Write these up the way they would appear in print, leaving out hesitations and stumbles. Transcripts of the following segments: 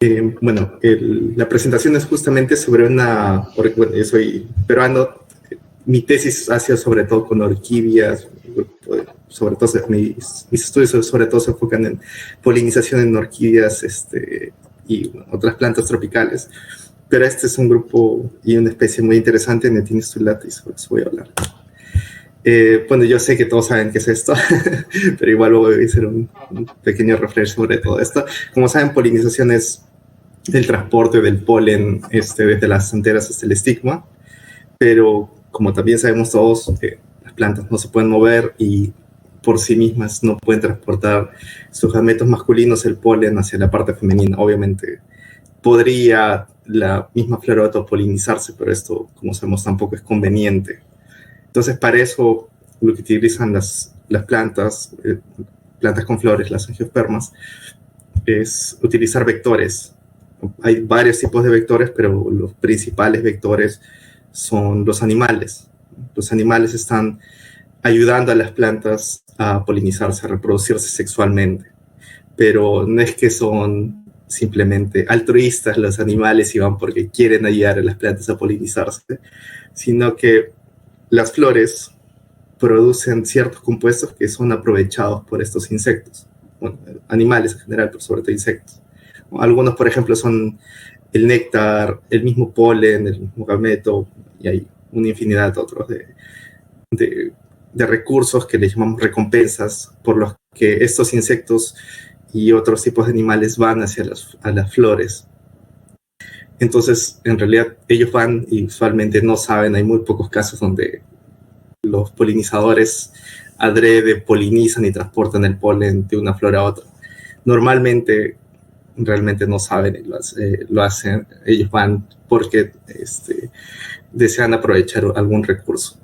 La presentación es justamente sobre bueno, yo soy peruano, mi tesis ha sido sobre todo con orquídeas, sobre todo mis estudios sobre todo se enfocan en polinización en orquídeas y otras plantas tropicales, pero este es un grupo y una especie muy interesante, Netinus undulatus, y sobre eso voy a hablar. Bueno, yo sé que todos saben qué es esto, pero igual voy a hacer un pequeño refresh sobre todo esto. Como saben, polinización es el transporte del polen desde las anteras hasta el estigma, pero como también sabemos todos, las plantas no se pueden mover y por sí mismas no pueden transportar sus gametos masculinos, el polen, hacia la parte femenina. Obviamente podría la misma flora autopolinizarse, pero esto, como sabemos, tampoco es conveniente. Entonces, para eso lo que utilizan las plantas, plantas con flores, las angiospermas, es utilizar vectores. Hay varios tipos de vectores, pero los principales vectores son los animales. Los animales están ayudando a las plantas a polinizarse, a reproducirse sexualmente. Pero no es que son simplemente altruistas los animales y van porque quieren ayudar a las plantas a polinizarse, sino que las flores producen ciertos compuestos que son aprovechados por estos insectos, bueno, animales en general, pero sobre todo insectos. Algunos, por ejemplo, son el néctar, el mismo polen, el mismo gameto, y hay una infinidad de otros de recursos que le llamamos recompensas, por los que estos insectos y otros tipos de animales van hacia a las flores. Entonces, en realidad, ellos van y usualmente no saben, hay muy pocos casos donde los polinizadores adrede polinizan y transportan el polen de una flor a otra. Normalmente, realmente no saben y lo hacen. Ellos van porque desean aprovechar algún recurso.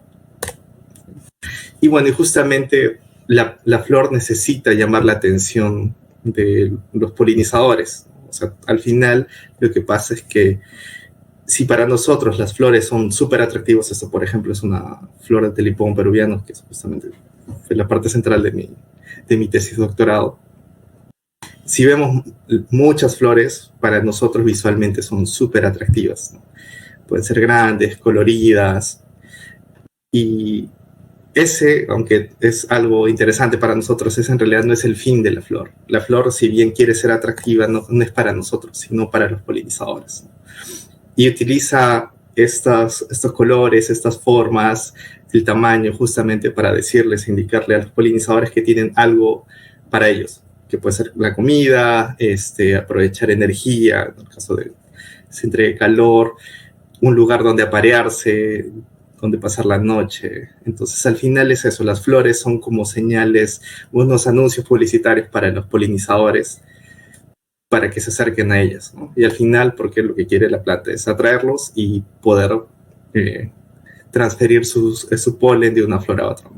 Y bueno, y justamente la flor necesita llamar la atención de los polinizadores. O sea, al final lo que pasa es que si para nosotros las flores son súper atractivas, esto por ejemplo es una flor del lipón peruviano, que supuestamente fue la parte central de mi tesis de doctorado. Si vemos muchas flores, para nosotros visualmente son súper atractivas, ¿no? Pueden ser grandes, coloridas, y ese, aunque es algo interesante para nosotros, ese en realidad no es el fin de la flor. La flor, si bien quiere ser atractiva, no es para nosotros, sino para los polinizadores, ¿no? Y utiliza estos colores, estas formas, el tamaño, justamente para decirles, indicarle a los polinizadores que tienen algo para ellos, que puede ser la comida, aprovechar energía, en el caso de se entregue calor, un lugar donde aparearse, donde pasar la noche. Entonces, al final es eso, las flores son como señales, unos anuncios publicitarios para los polinizadores, para que se acerquen a ellas, ¿no? Y al final, porque lo que quiere la planta es atraerlos y poder transferir su polen de una flor a otra.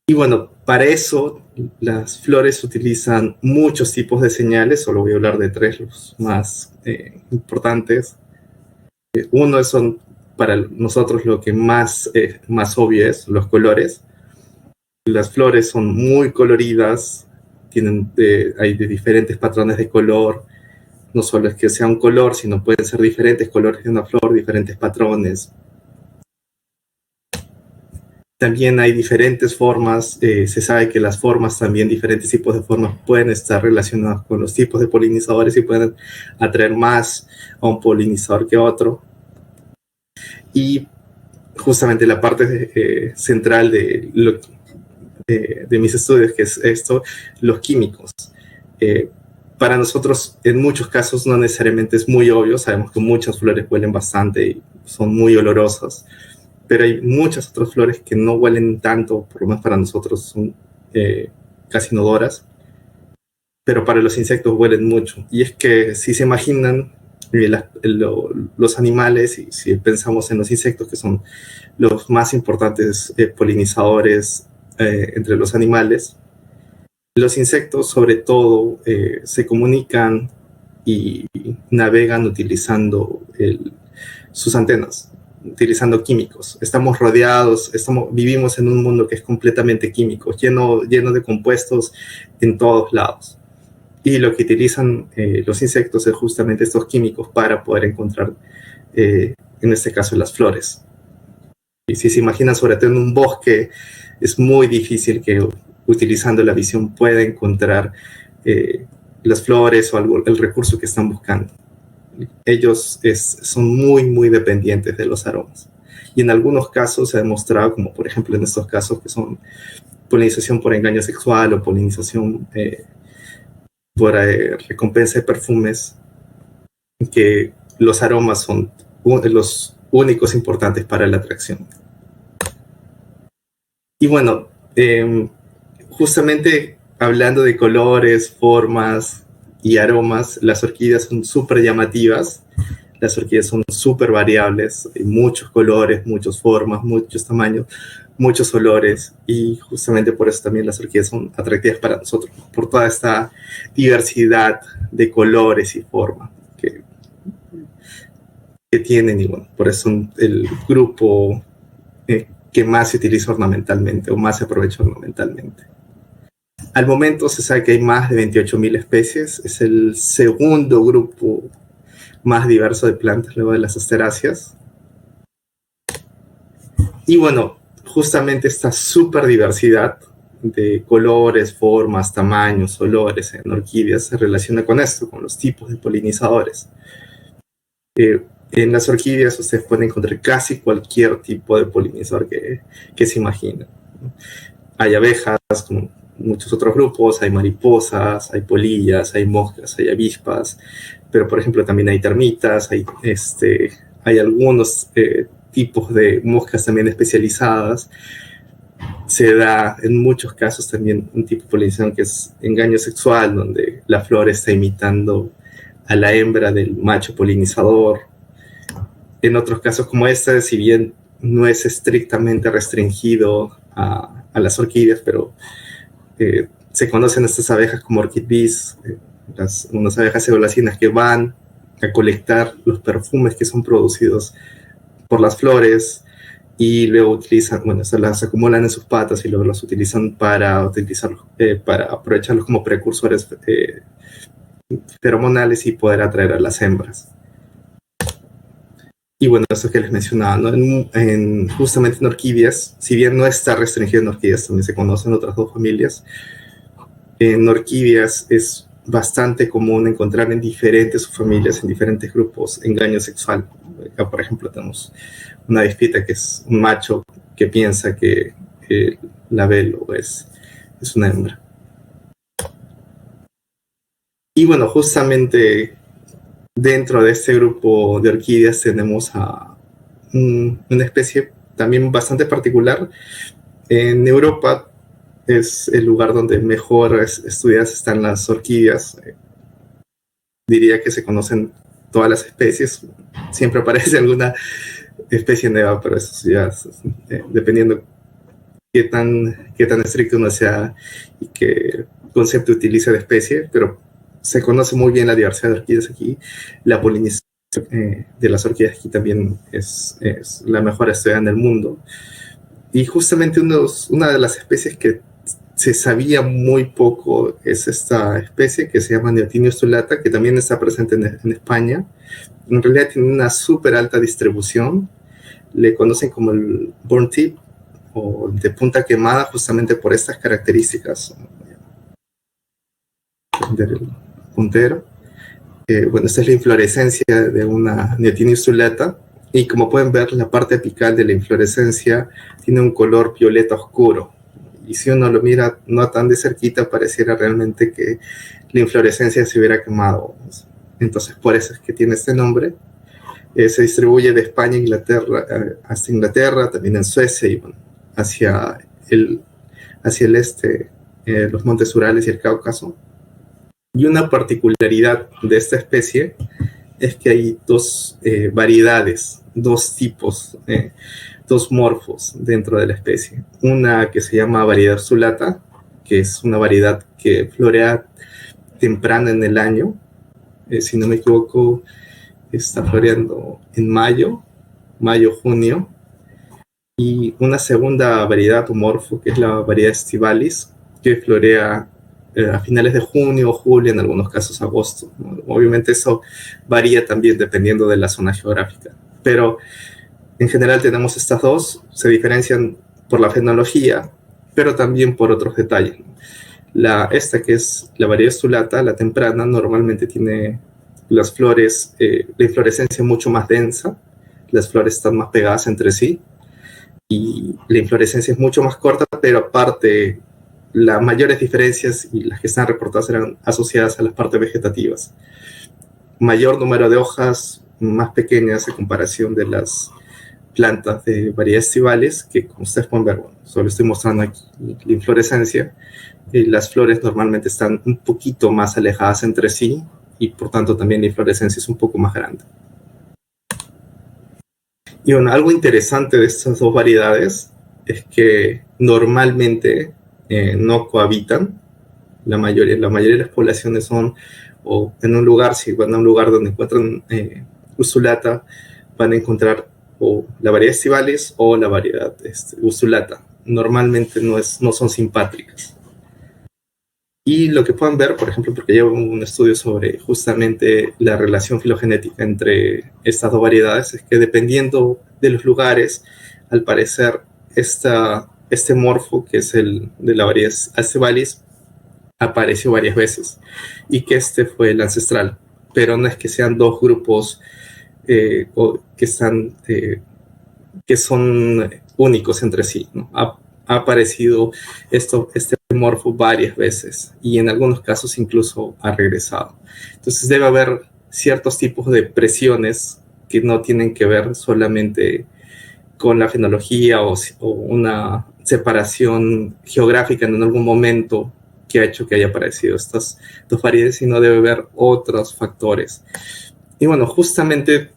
Y bueno, para eso las flores utilizan muchos tipos de señales, solo voy a hablar de tres, los más importantes. Uno son para nosotros lo que más obvio es, los colores. Las flores son muy coloridas, hay de diferentes patrones de color, no solo es que sea un color, sino pueden ser diferentes colores de una flor, diferentes patrones. También hay diferentes formas, se sabe que las formas también, diferentes tipos de formas pueden estar relacionadas con los tipos de polinizadores y pueden atraer más a un polinizador que a otro. Y justamente la parte central de mis estudios, que es esto, los químicos. Para nosotros, en muchos casos, no necesariamente es muy obvio, sabemos que muchas flores huelen bastante y son muy olorosas, pero hay muchas otras flores que no huelen tanto, por lo menos para nosotros son casi inodoras, pero para los insectos huelen mucho. Y es que si se imaginan los animales, y si pensamos en los insectos, que son los más importantes polinizadores entre los animales, los insectos sobre todo se comunican y navegan utilizando sus antenas, utilizando químicos. Estamos rodeados, vivimos en un mundo que es completamente químico, lleno de compuestos en todos lados. Y lo que utilizan los insectos es justamente estos químicos para poder encontrar, en este caso, las flores. Y si se imaginan, sobre todo en un bosque, es muy difícil que utilizando la visión pueda encontrar las flores o algo, el recurso que están buscando. Ellos son muy, muy dependientes de los aromas. Y en algunos casos se ha demostrado, como por ejemplo en estos casos que son polinización por engaño sexual o polinización por recompensa de perfumes, que los aromas son los únicos importantes para la atracción. Y bueno, justamente hablando de colores, formas y aromas, las orquídeas son súper llamativas. Las orquídeas son súper variables, hay muchos colores, muchas formas, muchos tamaños, muchos olores, y justamente por eso también las orquídeas son atractivas para nosotros, por toda esta diversidad de colores y formas que tienen, y bueno, por eso son el grupo que más se utiliza ornamentalmente o más se aprovecha ornamentalmente. Al momento se sabe que hay más de 28.000 especies, es el segundo grupo más diverso de plantas luego de las asteráceas. Y bueno, justamente esta súper diversidad de colores, formas, tamaños, olores en orquídeas se relaciona con esto, con los tipos de polinizadores. En las orquídeas ustedes pueden encontrar casi cualquier tipo de polinizador que se imaginen. Hay abejas, como muchos otros grupos, hay mariposas, hay polillas, hay moscas, hay avispas, pero por ejemplo también hay termitas, hay algunos tipos de moscas también especializadas. Se da en muchos casos también un tipo de polinización que es engaño sexual, donde la flor está imitando a la hembra del macho polinizador. En otros casos como este, si bien no es estrictamente restringido a las orquídeas, pero se conocen estas abejas como orchid bees, unas abejas eulacinas que van a colectar los perfumes que son producidos por las flores y luego utilizan, bueno, se las acumulan en sus patas y luego las utilizan para aprovecharlos como precursores feromonales y poder atraer a las hembras. Y bueno, eso que les mencionaba, ¿no? Justamente en orquídeas, si bien no está restringido en orquídeas, también se conocen otras dos familias. En orquídeas es bastante común encontrar en diferentes familias, en diferentes grupos, engaño sexual. Acá, por ejemplo, tenemos una avispita que es un macho que piensa que la velo es una hembra. Y bueno, justamente dentro de este grupo de orquídeas tenemos a una especie también bastante particular. En Europa es el lugar donde mejor estudiadas están las orquídeas. Diría que se conocen todas las especies. Siempre aparece alguna especie nueva, pero eso ya dependiendo qué tan estricto uno sea y qué concepto utiliza de especie, pero se conoce muy bien la diversidad de orquídeas aquí. La polinización de las orquídeas aquí también es la mejor estudiada en el mundo. Y justamente una de las especies que se sabía muy poco es esta especie que se llama Neotinio ustulata, que también está presente en España. En realidad tiene una súper alta distribución. Le conocen como el burn tip o de punta quemada justamente por estas características del puntero. Bueno, esta es la inflorescencia de una Neotinio ustulata y como pueden ver, la parte apical de la inflorescencia tiene un color violeta oscuro. Y si uno lo mira no tan de cerquita, pareciera realmente que la inflorescencia se hubiera quemado. Entonces, por eso es que tiene este nombre. Se distribuye de España a Inglaterra, hasta Inglaterra, también en Suecia y bueno, hacia el este, los montes Urales y el Cáucaso. Y una particularidad de esta especie es que hay dos variedades, dos tipos, dos morfos dentro de la especie. Una que se llama variedad ustulata, que es una variedad que florea temprano en el año. Si no me equivoco, está floreando en mayo, junio. Y una segunda variedad o morfo, que es la variedad estivalis, que florea a finales de junio o julio, en algunos casos agosto, ¿no? Obviamente eso varía también dependiendo de la zona geográfica, pero en general tenemos estas dos, se diferencian por la fenología, pero también por otros detalles. Esta que es la variedad estulata, la temprana, normalmente tiene las flores, la inflorescencia mucho más densa, las flores están más pegadas entre sí, y la inflorescencia es mucho más corta, pero aparte las mayores diferencias y las que están reportadas eran asociadas a las partes vegetativas. Mayor número de hojas más pequeñas en comparación de las plantas de variedades estivales, que como ustedes pueden ver, bueno, solo estoy mostrando aquí la inflorescencia. Las flores normalmente están un poquito más alejadas entre sí y por tanto también la inflorescencia es un poco más grande. Y bueno, algo interesante de estas dos variedades es que normalmente no cohabitan. La mayoría de las poblaciones son o en un lugar, si van a un lugar donde encuentran ustulata, van a encontrar o la variedad estivalis o la variedad ustulata. Normalmente no son simpátricas. Y lo que pueden ver, por ejemplo, porque llevo un estudio sobre justamente la relación filogenética entre estas dos variedades, es que dependiendo de los lugares, al parecer, este morfo, que es el de la variedad Acebaliis, apareció varias veces y que este fue el ancestral. Pero no es que sean dos grupos que son únicos entre sí, ¿no? Ha aparecido este morfo varias veces y en algunos casos incluso ha regresado. Entonces debe haber ciertos tipos de presiones que no tienen que ver solamente con la fenología o una separación geográfica en algún momento que ha hecho que haya aparecido estas dos variedades, sino debe haber otros factores. Y bueno, justamente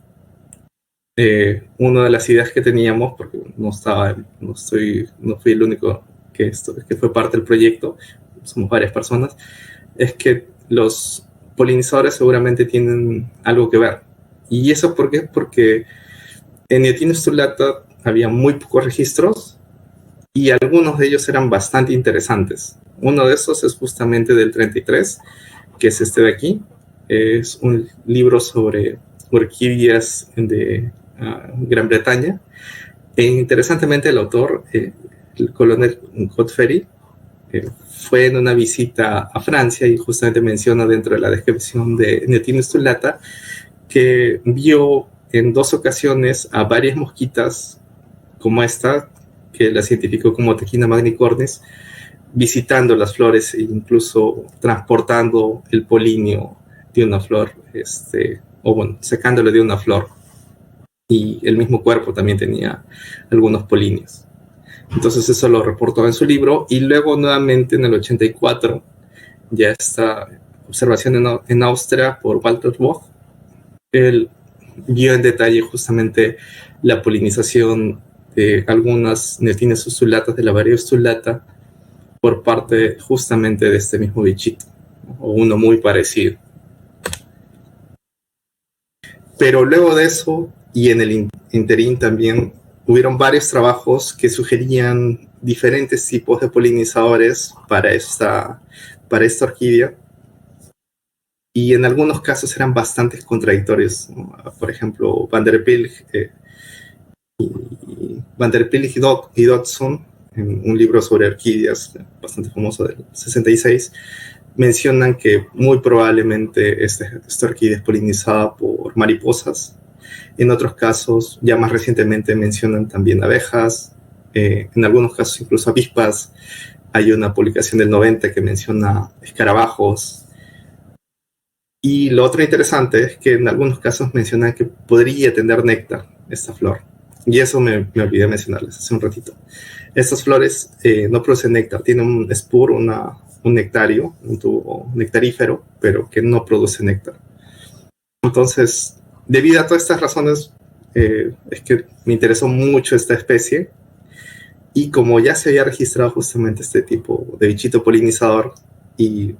una de las ideas que teníamos, porque no fui el único que fue parte del proyecto, somos varias personas, es que los polinizadores seguramente tienen algo que ver. ¿Y eso por qué? Porque en Neotino ustulata había muy pocos registros y algunos de ellos eran bastante interesantes. Uno de esos es justamente del 33, que es este de aquí. Es un libro sobre orquídeas de Gran Bretaña. Interesantemente, el autor, el coronel Godfrey, fue en una visita a Francia y justamente menciona dentro de la descripción de Neotino ustulata que vio en 2 ocasiones a varias mosquitas como esta, que la identificó como Techina magnicornis, visitando las flores e incluso transportando el polinio de una flor, o bueno, sacándolo de una flor. Y el mismo cuerpo también tenía algunos polinios. Entonces eso lo reportó en su libro y luego nuevamente en el 84 ya esta observación en Austria por Walter Boch, él vio en detalle justamente la polinización de algunas Neotinas ustulatas de la variedad ustulata por parte justamente de este mismo bichito, o uno muy parecido. Pero luego de eso, y en el interín también, hubieron varios trabajos que sugerían diferentes tipos de polinizadores para esta orquídea, y en algunos casos eran bastante contradictorios, ¿no? Por ejemplo, Van der Pilch y Dodson, en un libro sobre orquídeas bastante famoso del 66, mencionan que muy probablemente esta orquídea es polinizada por mariposas. En otros casos, ya más recientemente, mencionan también abejas, en algunos casos incluso avispas. Hay una publicación del 90 que menciona escarabajos. Y lo otro interesante es que en algunos casos mencionan que podría tener néctar esta flor. Y eso me olvidé mencionarles hace un ratito. Estas flores no producen néctar, tienen un spur, un nectario, un tubo nectarífero, pero que no produce néctar. Entonces, debido a todas estas razones, es que me interesó mucho esta especie. Y como ya se había registrado justamente este tipo de bichito polinizador, y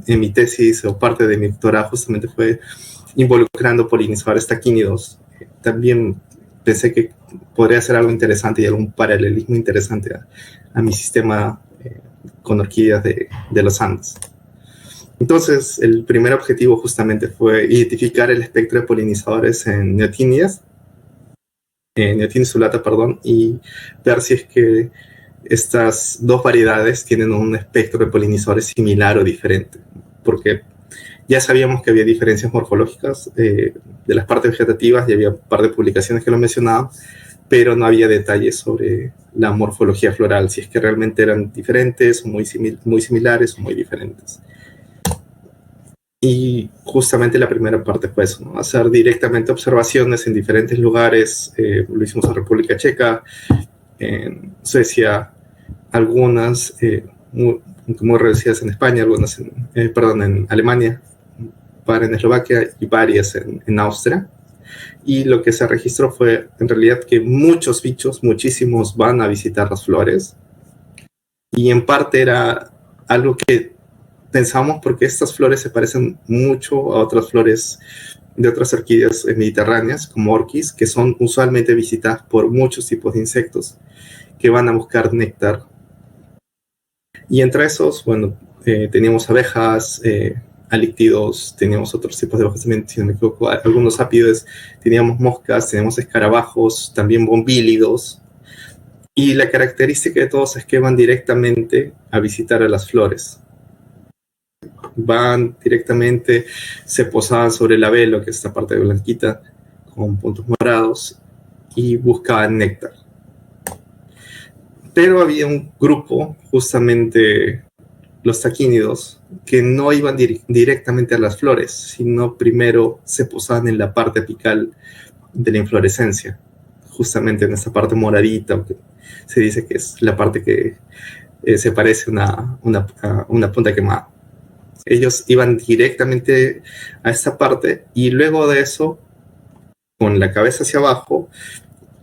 en mi tesis o parte de mi doctorado justamente fue involucrando polinizadores taquínidos, también pensé que podría ser algo interesante y algún paralelismo interesante a mi sistema con orquídeas de los Andes. Entonces, el primer objetivo justamente fue identificar el espectro de polinizadores en Neotinias, Neotinia sulata, perdón, y ver si es que estas dos variedades tienen un espectro de polinizadores similar o diferente, porque ya sabíamos que había diferencias morfológicas de las partes vegetativas y había un par de publicaciones que lo mencionaban, pero no había detalles sobre la morfología floral, si es que realmente eran diferentes, o muy similares o muy diferentes. Y justamente la primera parte fue eso, ¿no? Hacer directamente observaciones en diferentes lugares. Lo hicimos en República Checa, en Suecia, algunas muy reducidas en España, algunas en Alemania, par en Eslovaquia y varias en Austria. Y lo que se registró fue en realidad que muchos bichos, muchísimos, van a visitar las flores. Y en parte era algo que pensamos porque estas flores se parecen mucho a otras flores de otras orquídeas mediterráneas, como orquis, que son usualmente visitadas por muchos tipos de insectos que van a buscar néctar. Y entre esos, bueno, teníamos abejas, alíctidos, teníamos otros tipos de abejas también, si no me equivoco, algunos ápides, teníamos moscas, teníamos escarabajos, también bombílidos. Y la característica de todos es que van directamente a visitar a las flores. Van directamente, se posaban sobre el labelo, que es esta parte blanquita, con puntos morados, y buscaban néctar. Pero había un grupo, justamente los taquínidos, que no iban directamente a las flores, sino primero se posaban en la parte apical de la inflorescencia, justamente en esta parte moradita, que se dice que es la parte que se parece a una punta quemada. Ellos iban directamente a esta parte y luego de eso, con la cabeza hacia abajo,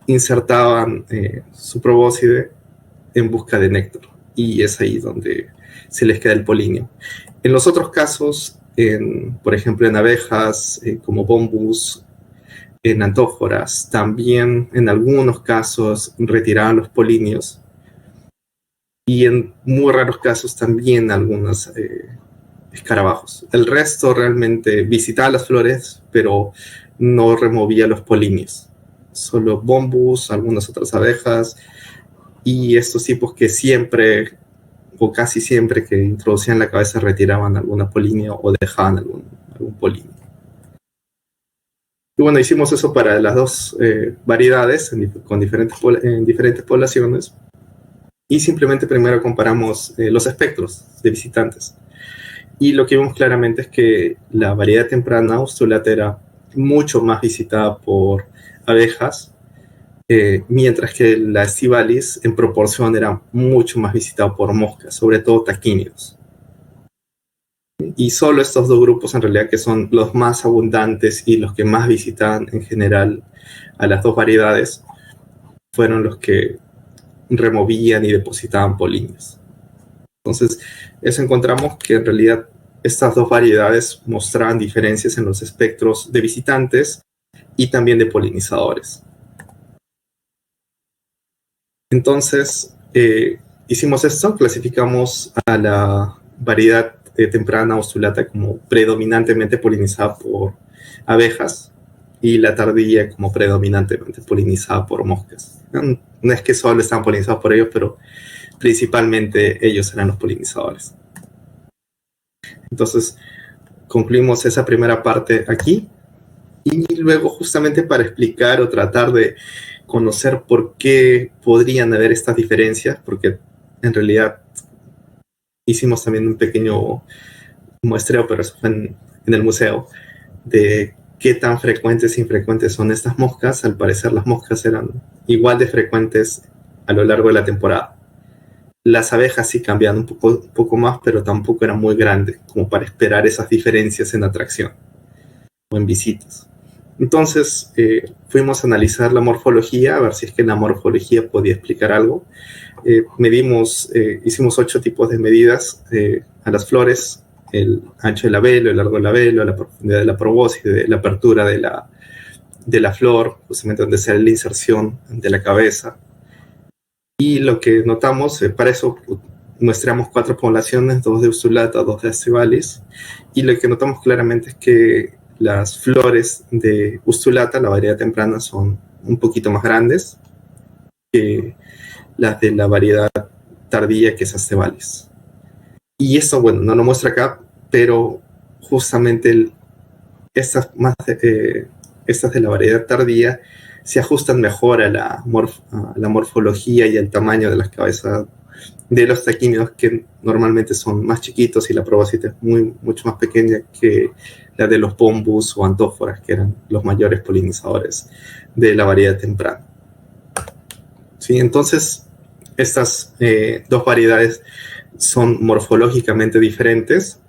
insertaban su probóscide en busca de néctar. Y es ahí donde se les queda el polinio. En los otros casos, por ejemplo, en abejas, como bombus, en antóforas, también en algunos casos retiraban los polinios. Y en muy raros casos también algunos escarabajos. El resto realmente visitaba las flores, pero no removía los polinios. Solo bombus, algunas otras abejas y estos tipos que siempre o casi siempre que introducían la cabeza retiraban alguna polinio o dejaban algún polinio. Y bueno, hicimos eso para las dos variedades en diferentes poblaciones y simplemente primero comparamos los espectros de visitantes. Y lo que vimos claramente es que la variedad temprana ustulata era mucho más visitada por abejas, mientras que la estivalis en proporción era mucho más visitada por moscas, sobre todo taquínidos. Y solo estos dos grupos en realidad que son los más abundantes y los que más visitan en general a las dos variedades fueron los que removían y depositaban polinios. Entonces, eso encontramos que en realidad estas dos variedades mostraban diferencias en los espectros de visitantes y también de polinizadores. Entonces, hicimos esto, clasificamos a la variedad temprana ustulata como predominantemente polinizada por abejas y la tardía como predominantemente polinizada por moscas. No es que solo están polinizados por ellos, pero principalmente ellos eran los polinizadores. Entonces, concluimos esa primera parte aquí y luego justamente para explicar o tratar de conocer por qué podrían haber estas diferencias, porque en realidad hicimos también un pequeño muestreo, pero eso fue en el museo, de qué tan frecuentes e infrecuentes son estas moscas. Al parecer las moscas eran igual de frecuentes a lo largo de la temporada. Las abejas sí cambiaban un poco más, pero tampoco eran muy grandes como para esperar esas diferencias en atracción o en visitas. Entonces fuimos a analizar la morfología, a ver si es que la morfología podía explicar algo. Hicimos 8 tipos de medidas a las flores: el ancho del labelo, el largo del labelo, la profundidad de la probóscide, la apertura de la flor, justamente donde sea la inserción de la cabeza. Y lo que notamos, para eso muestramos 4 poblaciones, 2 de Ustulata, 2 de Astevalis, y lo que notamos claramente es que las flores de Ustulata, la variedad temprana, son un poquito más grandes que las de la variedad tardía, que es Astevalis. Y esto, bueno, no lo muestra acá, pero justamente estas de la variedad tardía se ajustan mejor a la morfología y al tamaño de las cabezas de los taquínidos, que normalmente son más chiquitos, y la probóscide es mucho más pequeña que la de los bombus o antóforas, que eran los mayores polinizadores de la variedad temprana. ¿Sí? Entonces, estas dos variedades son morfológicamente diferentes.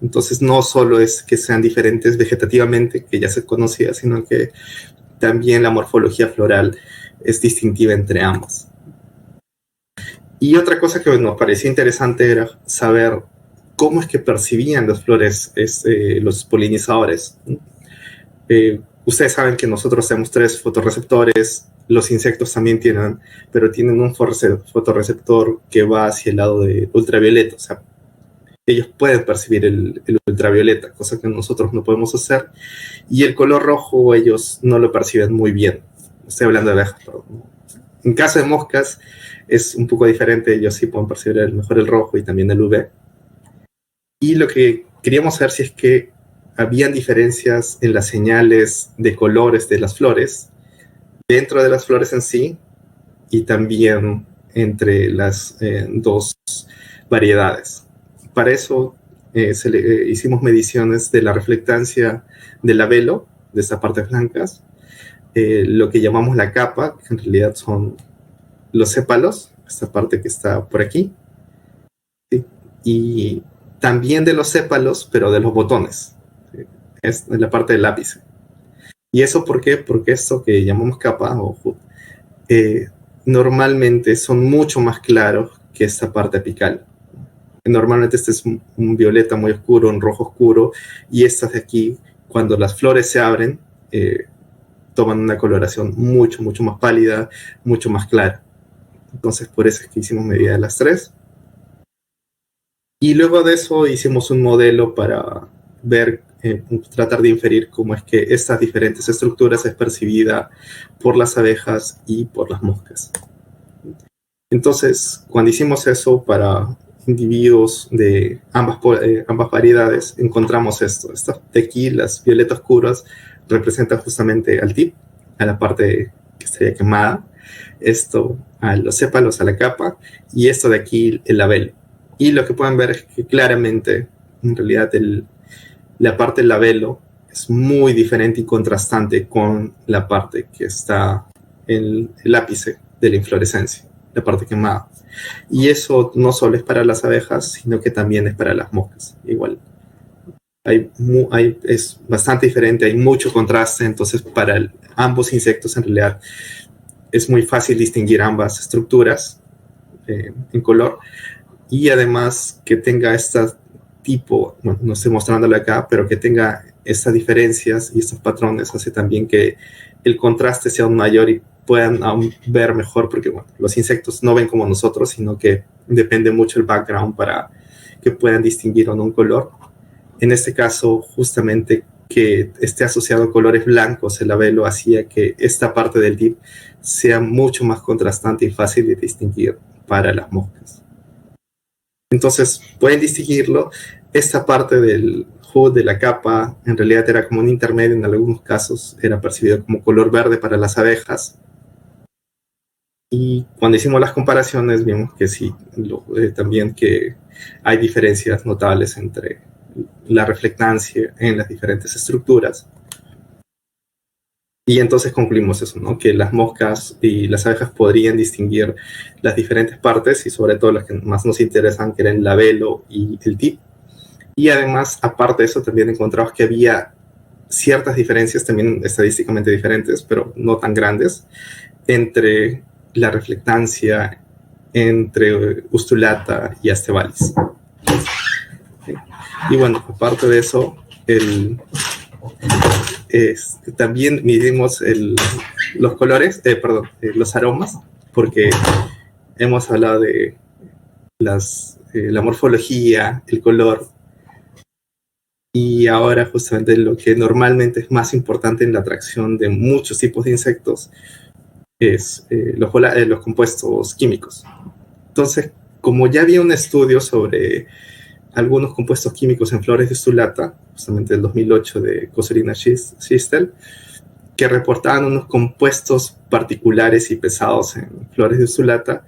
Entonces, no solo es que sean diferentes vegetativamente, que ya se conocía, sino que también la morfología floral es distintiva entre ambas. Y otra cosa que nos parecía interesante era saber cómo es que percibían las flores los polinizadores. Ustedes saben que nosotros tenemos 3 fotorreceptores, los insectos también tienen, pero tienen un fotorreceptor que va hacia el lado de ultravioleta, o sea, ellos pueden percibir el ultravioleta, cosa que nosotros no podemos hacer, y el color rojo ellos no lo perciben muy bien. Estoy hablando de abejas, pero en caso de moscas es un poco diferente, ellos sí pueden percibir mejor el rojo y también el UV. Y lo que queríamos saber si es que habían diferencias en las señales de colores de las flores, dentro de las flores en sí, y también entre las 2 variedades. Para eso hicimos mediciones de la reflectancia del labelo, de estas partes blancas, lo que llamamos la capa, que en realidad son los sépalos, esta parte que está por aquí, ¿sí? Y también de los sépalos, pero de los botones, ¿sí? Es la parte del ápice. ¿Y eso por qué? Porque esto que llamamos capa o HUD, normalmente son mucho más claros que esta parte apical. Normalmente este es un violeta muy oscuro, un rojo oscuro, y estas de aquí, cuando las flores se abren, toman una coloración mucho más pálida, mucho más clara. Entonces, por eso es que hicimos medida de las 3. Y luego de eso hicimos un modelo para ver, tratar de inferir cómo es que estas diferentes estructuras es percibida por las abejas y por las moscas. Entonces, cuando hicimos eso para individuos de ambas variedades, encontramos esto. Estas de aquí, las violetas oscuras, representan justamente al tip, a la parte que estaría quemada, esto a los sépalos, a la capa, y esto de aquí, el labelo. Y lo que pueden ver es que claramente, en realidad, la parte del labelo es muy diferente y contrastante con la parte que está en el ápice de la inflorescencia, la parte quemada. Y eso no solo es para las abejas, sino que también es para las moscas. Igual, es bastante diferente, hay mucho contraste, entonces para ambos insectos en realidad es muy fácil distinguir ambas estructuras en color, y además que tenga bueno, no estoy mostrándolo acá, pero que tenga estas diferencias y estos patrones hace también que el contraste sea aún mayor y puedan aún ver mejor, porque bueno, los insectos no ven como nosotros, sino que depende mucho el background para que puedan distinguir o no un color. En este caso, justamente que esté asociado a colores blancos, el labelo hacía que esta parte del tip sea mucho más contrastante y fácil de distinguir para las moscas. Entonces, pueden distinguirlo. Esta parte del HUD, de la capa, en realidad era como un intermedio, en algunos casos era percibido como color verde para las abejas. Y cuando hicimos las comparaciones, vimos que sí, también que hay diferencias notables entre la reflectancia en las diferentes estructuras. Y entonces concluimos eso, ¿no? Que las moscas y las abejas podrían distinguir las diferentes partes, y sobre todo las que más nos interesan, que eran el labelo y el tip. Y además, aparte de eso, también encontramos que había ciertas diferencias, también estadísticamente diferentes, pero no tan grandes, entre la reflectancia entre Ustulata y Astevalis. ¿Sí? Y bueno, aparte de eso, también midimos los colores, los aromas, porque hemos hablado de la morfología, el color, y ahora justamente lo que normalmente es más importante en la atracción de muchos tipos de insectos es los compuestos químicos. Entonces, como ya había un estudio sobre algunos compuestos químicos en flores de Ustulata, justamente del 2008 de Kosurina Schistel, que reportaban unos compuestos particulares y pesados en flores de Ustulata,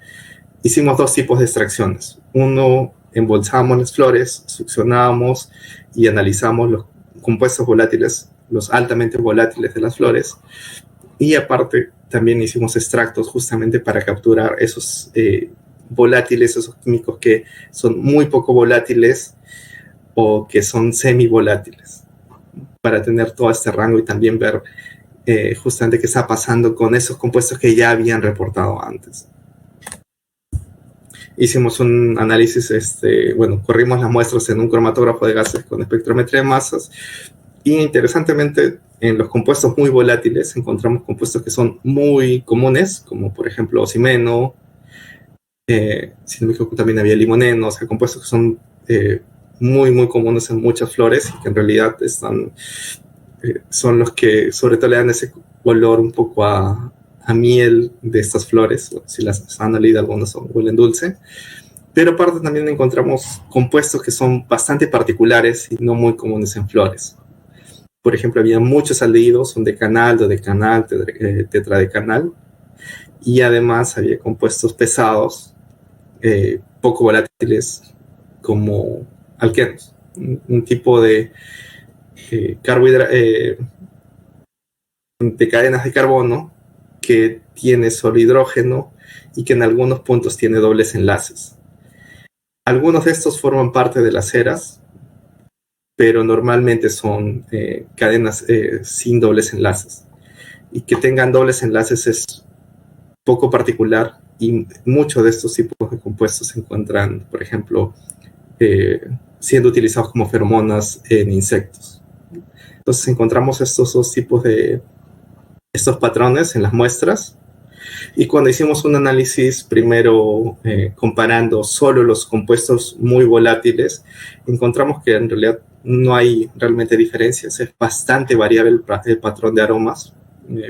hicimos dos tipos de extracciones. Uno, embolsábamos las flores, succionábamos y analizamos los compuestos volátiles, los altamente volátiles de las flores, y aparte también hicimos extractos justamente para capturar esos volátiles, esos químicos que son muy poco volátiles o que son semi-volátiles, para tener todo este rango y también ver justamente qué está pasando con esos compuestos que ya habían reportado antes. Hicimos un análisis, corrimos las muestras en un cromatógrafo de gases con espectrometría de masas, y interesantemente en los compuestos muy volátiles encontramos compuestos que son muy comunes, como por ejemplo oximeno, si no me equivoco también había limoneno, o sea, compuestos que son muy comunes en muchas flores y que en realidad son los que sobre todo le dan ese olor un poco a miel de estas flores. Si las han olido, algunas huelen dulce. Pero aparte también encontramos compuestos que son bastante particulares y no muy comunes en flores. Por ejemplo, había muchos aldehídos, un decanal, dodecanal, tetradecanal, y además había compuestos pesados, poco volátiles, como alquenos, un tipo de de cadenas de carbono que tiene solo hidrógeno y que en algunos puntos tiene dobles enlaces. Algunos de estos forman parte de las eras, pero normalmente son cadenas sin dobles enlaces. Y que tengan dobles enlaces es poco particular, y muchos de estos tipos de compuestos se encuentran, por ejemplo, siendo utilizados como feromonas en insectos. Entonces encontramos estos dos tipos de estos patrones en las muestras, y cuando hicimos un análisis primero comparando solo los compuestos muy volátiles, encontramos que en realidad no hay realmente diferencias, es bastante variable el patrón de aromas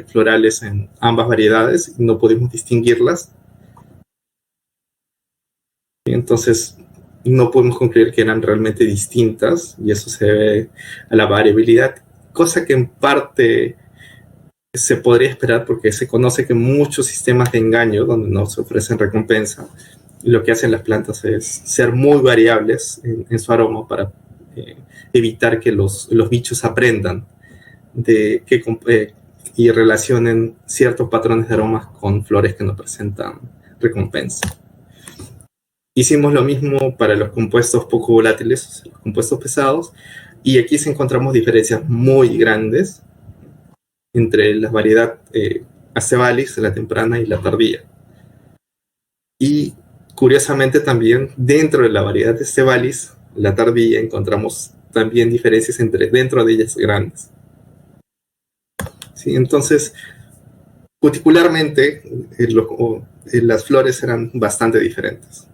florales en ambas variedades, no pudimos distinguirlas, entonces no podemos concluir que eran realmente distintas, y eso se debe a la variabilidad, cosa que en parte se podría esperar porque se conoce que muchos sistemas de engaño donde no se ofrecen recompensa, lo que hacen las plantas es ser muy variables en su aroma para evitar que los bichos aprendan y relacionen ciertos patrones de aromas con flores que no presentan recompensa. Hicimos lo mismo para los compuestos poco volátiles, o sea, los compuestos pesados, y aquí sí encontramos diferencias muy grandes entre la variedad Acebalis, la temprana y la tardía. Y curiosamente también dentro de la variedad de Acebalis, la tardía, encontramos también diferencias dentro de ellas grandes. ¿Sí? Entonces, particularmente, las flores eran bastante diferentes.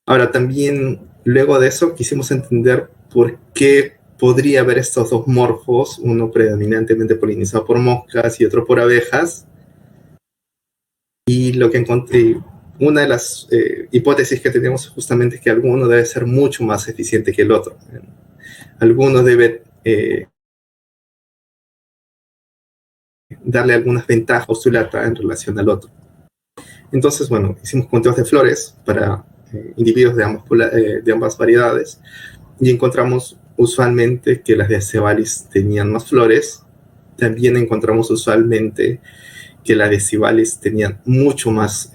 Ahora, también luego de eso quisimos entender por qué podría haber estos dos morfos, uno predominantemente polinizado por moscas y otro por abejas. Y lo que encontré, una de las hipótesis que tenemos justamente es que alguno debe ser mucho más eficiente que el otro. Alguno debe darle algunas ventajas a Ustulata en relación al otro. Entonces, bueno, hicimos conteos de flores para individuos de ambas variedades, y encontramos usualmente que las de Acebalis tenían más flores. También encontramos usualmente que las de Acebalis tenían mucho más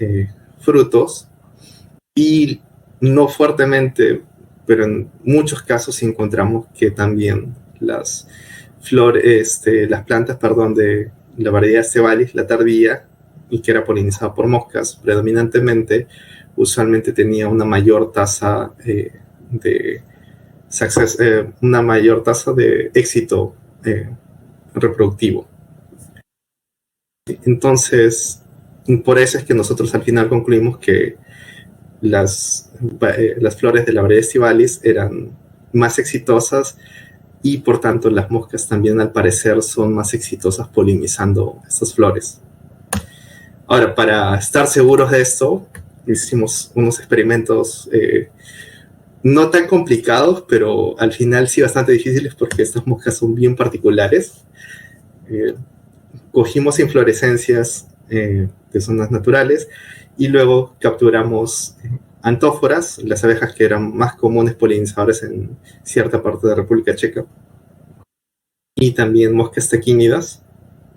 frutos, y no fuertemente, pero en muchos casos encontramos que también las plantas, de la variedad Acebalis, la tardía, y que era polinizada por moscas predominantemente, usualmente tenía una mayor tasa una mayor tasa de éxito reproductivo. Entonces, Por eso es que nosotros al final concluimos que las flores de la variedad estivalis eran más exitosas y por tanto las moscas también al parecer son más exitosas polinizando estas flores. Ahora, para estar seguros de esto, hicimos unos experimentos no tan complicados, pero al final sí bastante difíciles porque estas moscas son bien particulares. Cogimos inflorescencias de zonas naturales y luego capturamos antóforas, las abejas que eran más comunes polinizadores en cierta parte de República Checa, y también moscas taquínidas,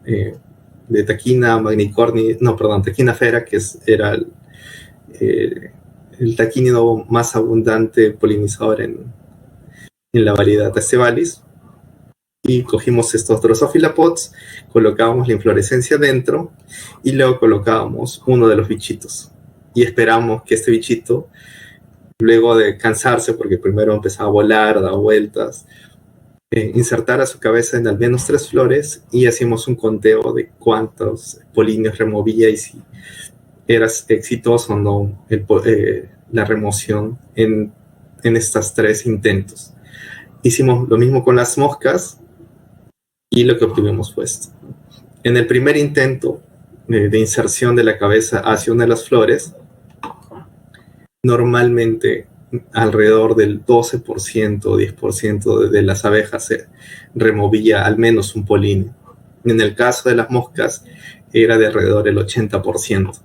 de Taquina Taquina fera, que era el taquínido más abundante polinizador en la variedad Estevalis. Y cogimos estos Drosophila pods, colocábamos la inflorescencia dentro y luego colocábamos uno de los bichitos. Y esperamos que este bichito, luego de cansarse, porque primero empezaba a volar, daba vueltas, insertara su cabeza en al menos 3 flores y hacíamos un conteo de cuántos polinios removía y si era exitoso o no la remoción en estos 3 intentos. Hicimos lo mismo con las moscas y lo que obtuvimos fue esto. En el primer intento de inserción de la cabeza hacia una de las flores, normalmente alrededor del 12% o 10% de las abejas se removía al menos un polinio. En el caso de las moscas era de alrededor del 80%.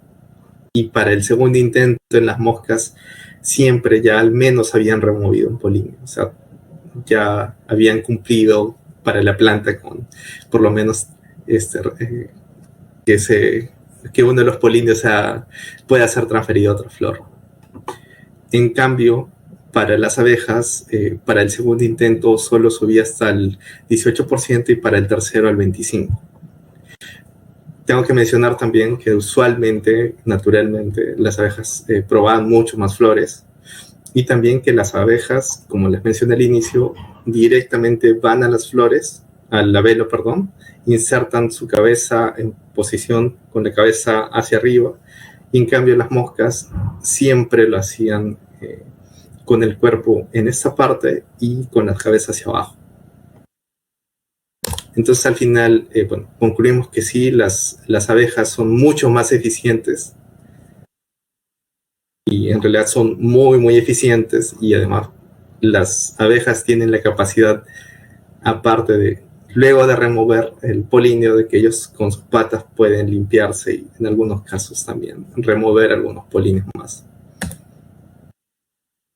Y para el segundo intento en las moscas siempre ya al menos habían removido un polinio. O sea, ya habían cumplido para la planta con por lo menos que uno de los polinios pueda ser transferido a otra flor. En cambio, para las abejas, para el segundo intento solo subía hasta el 18% y para el tercero al 25%. Tengo que mencionar también que usualmente, naturalmente, las abejas probaban mucho más flores y también que las abejas, como les mencioné al inicio, directamente van a las flores, al labelo, perdón, insertan su cabeza en posición con la cabeza hacia arriba, y en cambio las moscas siempre lo hacían con el cuerpo en esta parte y con la cabeza hacia abajo. Entonces al final, concluimos que sí, las abejas son mucho más eficientes y en realidad son muy, muy eficientes, y además las abejas tienen la capacidad, aparte de, luego de remover el polinio, de que ellos con sus patas pueden limpiarse y en algunos casos también remover algunos polinios más.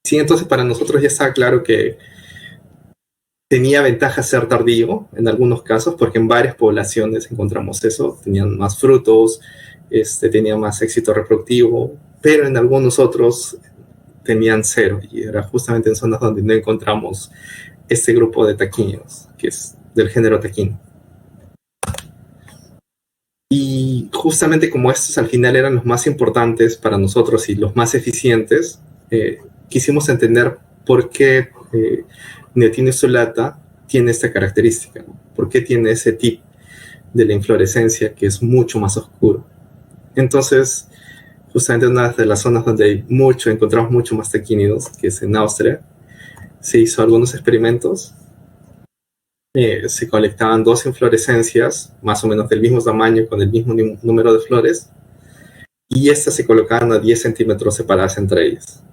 Sí, entonces para nosotros ya está claro que tenía ventaja ser tardío en algunos casos, porque en varias poblaciones encontramos eso, tenían más frutos, tenían más éxito reproductivo, pero en algunos otros tenían 0, y era justamente en zonas donde no encontramos este grupo de taquínidos, que es del género taquino. Y justamente como estos al final eran los más importantes para nosotros y los más eficientes, quisimos entender por qué Neotino isolata tiene esta característica, ¿no? ¿Por qué tiene ese tip de la inflorescencia que es mucho más oscuro? Entonces, justamente en una de las zonas donde encontramos mucho más taquínidos, que es en Austria, se hizo algunos experimentos. Se colectaban 2 inflorescencias, más o menos del mismo tamaño, con el mismo número de flores, y estas se colocaban a 10 centímetros separadas entre ellas.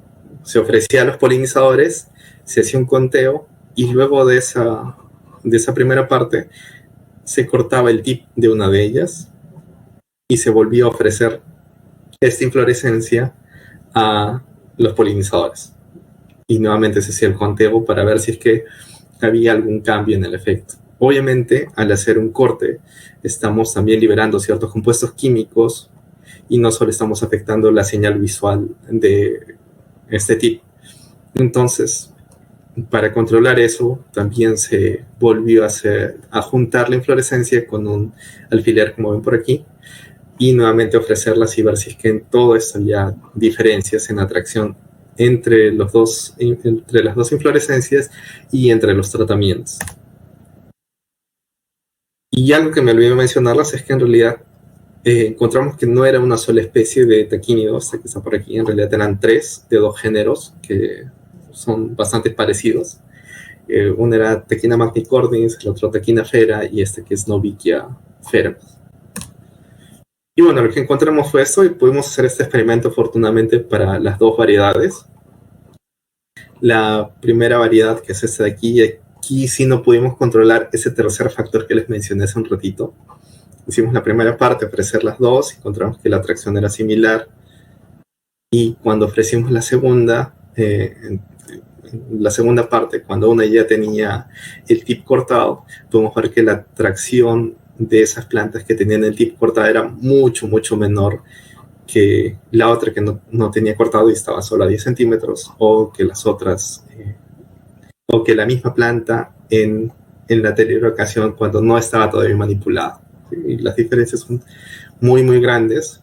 Se ofrecía a los polinizadores, se hacía un conteo, y luego de esa primera parte se cortaba el tip de una de ellas y se volvía a ofrecer esta inflorescencia a los polinizadores. Y nuevamente se hacía el conteo para ver si es que había algún cambio en el efecto. Obviamente, al hacer un corte, estamos también liberando ciertos compuestos químicos y no solo estamos afectando la señal visual de este tip. Entonces, para controlar eso, también se volvió a juntar la inflorescencia con un alfiler, como ven por aquí, y nuevamente ofrecerlas y ver si es que en todo esto había diferencias en atracción entre las dos inflorescencias y entre los tratamientos. Y algo que me olvidé mencionarles es que en realidad encontramos que no era una sola especie de taquínidos, que está por aquí, en realidad eran 3 de 2 géneros que son bastante parecidos. Uno era Tachina magnicornis, el otro Tachina fera y este que es Novicia fera. Y bueno, lo que encontramos fue esto y pudimos hacer este experimento afortunadamente para las 2 variedades. La primera variedad, que es esta de aquí, y aquí sí no pudimos controlar ese tercer factor que les mencioné hace un ratito. Hicimos la primera parte, ofrecer las 2, encontramos que la atracción era similar. Y cuando ofrecimos la segunda parte, cuando una ya tenía el tip cortado, pudimos ver que la atracción de esas plantas que tenían el tip cortado era mucho, mucho menor que la otra que no tenía cortado y estaba solo a 10 centímetros, o que las otras, o que la misma planta en la anterior ocasión cuando no estaba todavía manipulada. Y las diferencias son muy, muy grandes,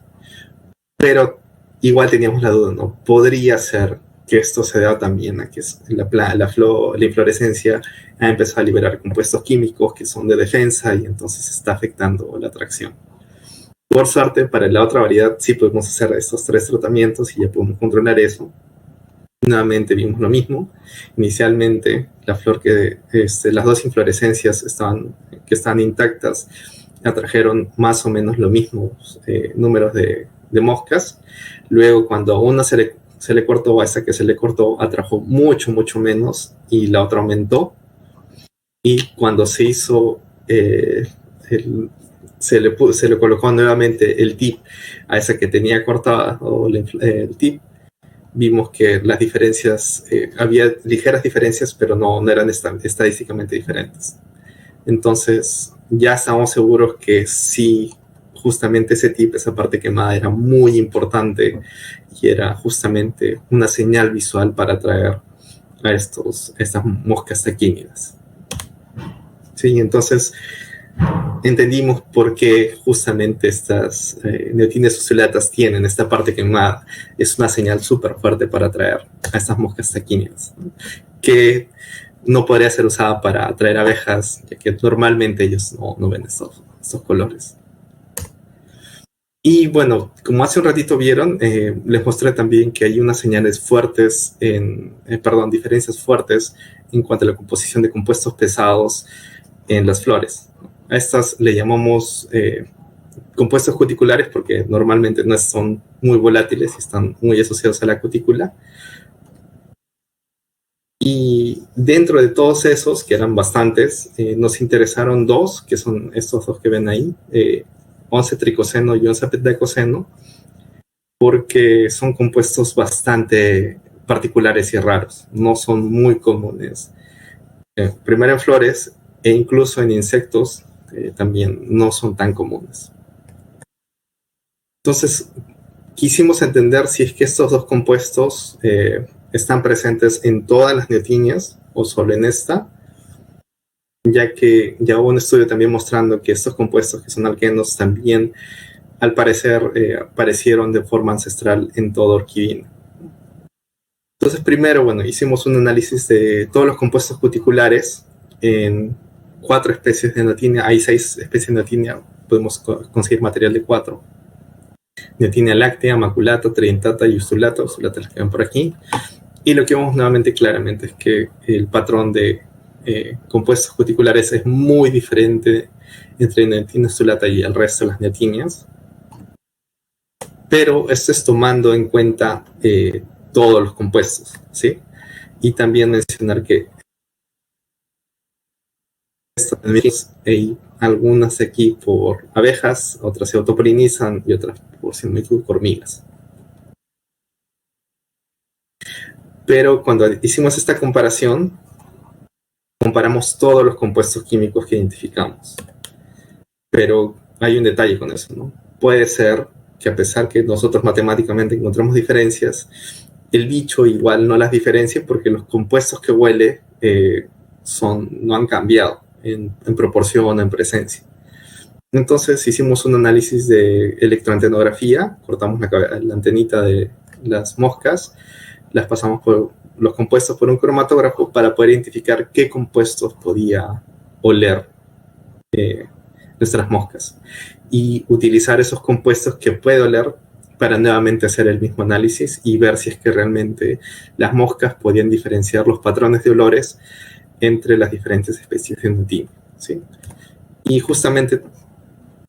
pero igual teníamos la duda, ¿no? Podría ser que esto se deba también a que la inflorescencia ha empezado a liberar compuestos químicos que son de defensa y entonces está afectando la atracción. Por suerte, para la otra variedad sí podemos hacer estos 3 tratamientos y ya podemos controlar eso. Nuevamente vimos lo mismo. Inicialmente, la flor las 2 inflorescencias que estaban intactas atrajeron más o menos los mismos números de moscas. Luego, cuando a una se le cortó, a esa que se le cortó, atrajo mucho, mucho menos y la otra aumentó. Y cuando se hizo se le colocó nuevamente el tip a esa que tenía cortado el tip, vimos que las diferencias, había ligeras diferencias, pero no eran estadísticamente diferentes. Entonces, ya estamos seguros que sí, justamente ese tip, esa parte quemada, era muy importante y era justamente una señal visual para atraer a estas moscas taquínidas. Sí, entonces entendimos por qué justamente estas neotines oculatas tienen esta parte quemada. Es una señal súper fuerte para atraer a estas moscas taquínidas, ¿no? Que no podría ser usada para atraer abejas, ya que normalmente ellos no ven estos colores. Y bueno, como hace un ratito vieron, les mostré también que hay unas señales fuertes, diferencias fuertes en cuanto a la composición de compuestos pesados en las flores. A estas le llamamos compuestos cuticulares porque normalmente no son muy volátiles y están muy asociados a la cutícula. Y dentro de todos esos, que eran bastantes, nos interesaron 2, que son estos 2 que ven ahí, 11-tricoseno y 11-pentacoseno, porque son compuestos bastante particulares y raros, no son muy comunes. Primero en flores e incluso en insectos también no son tan comunes. Entonces, quisimos entender si es que estos 2 compuestos están presentes en todas las neotinias o solo en esta, ya que ya hubo un estudio también mostrando que estos compuestos que son alquenos también, al parecer, aparecieron de forma ancestral en toda orquídea. Entonces, primero, bueno, hicimos un análisis de todos los compuestos cuticulares en 4 especies de neotinia. Hay 6 especies de neotinia, podemos conseguir material de 4. Neotinia láctea, maculata, tridentata y ustulata. Ustulata las que ven por aquí. Y lo que vemos nuevamente claramente es que el patrón de compuestos cuticulares es muy diferente entre Neotina ustulata y el resto de las neotinias. Pero esto es tomando en cuenta todos los compuestos, ¿sí? Y también mencionar que hay algunas aquí por abejas, otras se autopolinizan y otras por hormigas. Pero cuando hicimos esta comparación, comparamos todos los compuestos químicos que identificamos. Pero hay un detalle con eso, ¿no? Puede ser que a pesar que nosotros matemáticamente encontramos diferencias, el bicho igual no las diferencia porque los compuestos que huele no han cambiado en proporción, en presencia. Entonces hicimos un análisis de electroantenografía, cortamos la antenita de las moscas, las pasamos por los compuestos por un cromatógrafo para poder identificar qué compuestos podía oler nuestras moscas. y utilizar esos compuestos que puede oler para nuevamente hacer el mismo análisis y ver si es que realmente las moscas podían diferenciar los patrones de olores entre las diferentes especies de neotíneo, ¿sí? Y justamente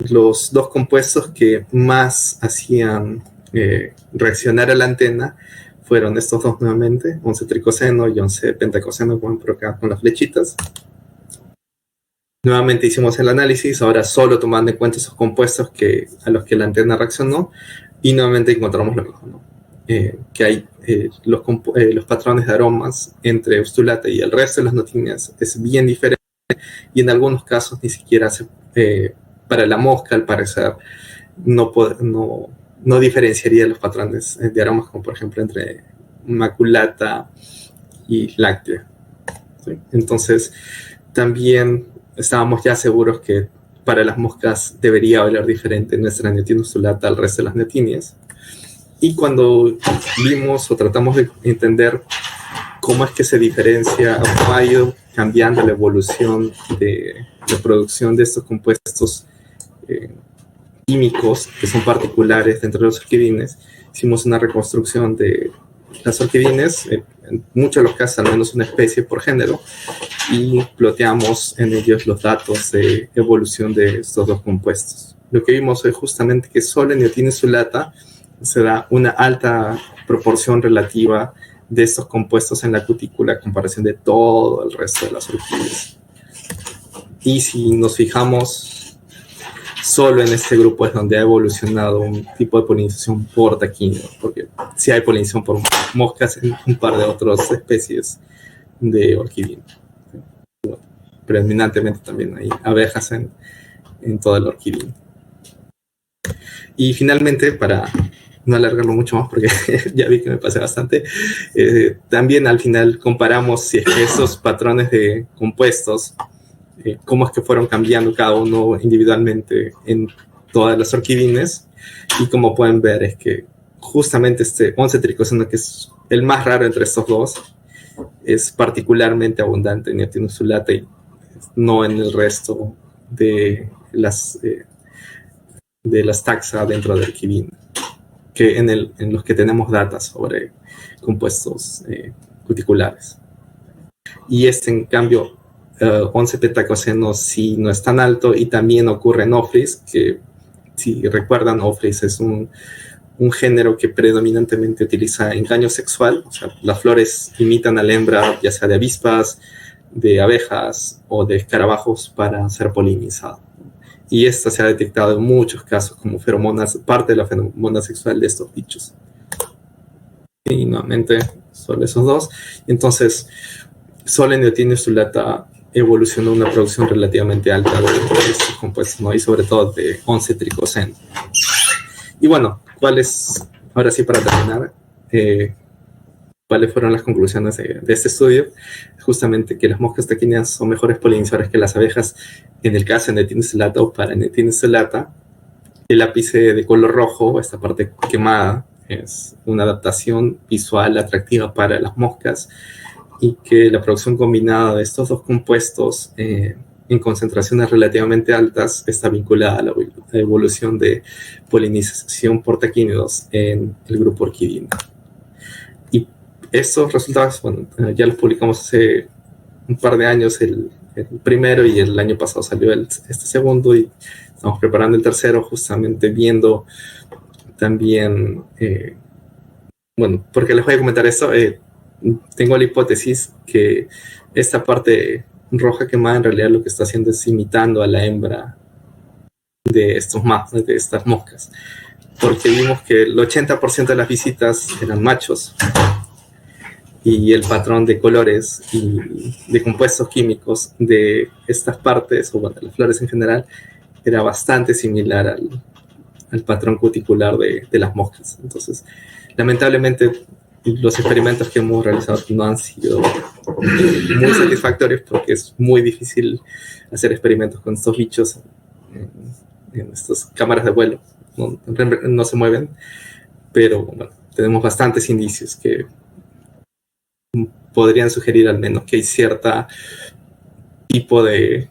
los dos compuestos que más hacían reaccionar a la antena fueron estos dos nuevamente, 11-tricoseno y 11-pentacoseno, como por acá con las flechitas. Nuevamente hicimos el análisis, ahora solo tomando en cuenta esos compuestos a los que la antena reaccionó, y nuevamente encontramos lo mismo, ¿no? Que hay los patrones de aromas entre Ustulata y el resto de las neotíneas es bien diferente, y en algunos casos ni siquiera para la mosca, al parecer, no diferenciaría los patrones de aromas, como por ejemplo entre maculata y láctea, ¿sí? Entonces, también estábamos ya seguros que para las moscas debería oler diferente nuestra neotina ustulata al resto de las neotinias. Y cuando vimos o tratamos de entender cómo es que se diferencia o ha ido cambiando la evolución de la producción de estos compuestos químicos que son particulares dentro de los orquidines, hicimos una reconstrucción de las orquidines, en muchos de los casos al menos una especie por género, y ploteamos en ellos los datos de evolución de estos dos compuestos. Lo que vimos es justamente que solo en neotina ustulata se da una alta proporción relativa de estos compuestos en la cutícula a comparación de todo el resto de las orquídeas. Y si nos fijamos, solo en este grupo es donde ha evolucionado un tipo de polinización por taquínido, porque sí hay polinización por moscas en un par de otras especies de orquídea. Predominantemente también hay abejas en toda la orquídea. Y finalmente, para no alargarlo mucho más porque ya vi que me pasé bastante, también al final comparamos si es que esos patrones de compuestos, cómo es que fueron cambiando cada uno individualmente en todas las orquidines, y como pueden ver es que justamente este 11-tricoseno, que es el más raro entre estos dos, es particularmente abundante en neotina ustulata y no en el resto de las taxa dentro de orquidina, que en los que tenemos data sobre compuestos cuticulares. Y en cambio, 11-pentacoseno sí no es tan alto, y también ocurre en Ophrys, que si recuerdan, Ophrys es un género que predominantemente utiliza engaño sexual, o sea, las flores imitan a la hembra, ya sea de avispas, de abejas o de escarabajos, para ser polinizado. Y esta se ha detectado en muchos casos como feromonas, parte de la feromona sexual de estos bichos. Y nuevamente, solo esos dos. Entonces, solo en neotina ustulata evolucionó una producción relativamente alta de estos compuestos, ¿no? Y sobre todo de 11-tricoseno. Y bueno, ahora sí para terminar, cuáles fueron las conclusiones de este estudio? Justamente que las moscas taquíneas son mejores polinizadores que las abejas en el caso de neotina ustulata o para neotina ustulata. El ápice de color rojo, esta parte quemada, es una adaptación visual atractiva para las moscas, y que la producción combinada de estos dos compuestos en concentraciones relativamente altas está vinculada a la evolución de polinización por taquínidos en el grupo orquidino. Y estos resultados, bueno, ya los publicamos hace un par de años, el primero, y el año pasado salió este segundo, y estamos preparando el tercero, justamente viendo también, bueno, porque les voy a comentar esto, tengo la hipótesis que esta parte roja quemada en realidad lo que está haciendo es imitando a la hembra de estas moscas, porque vimos que el 80% de las visitas eran machos, y el patrón de colores y de compuestos químicos de estas partes, o bueno, de las flores en general, era bastante similar al patrón cuticular de las moscas. Entonces, lamentablemente, los experimentos que hemos realizado no han sido muy satisfactorios, porque es muy difícil hacer experimentos con estos bichos en estas cámaras de vuelo. No se mueven, pero bueno, tenemos bastantes indicios que podrían sugerir al menos que hay cierta tipo de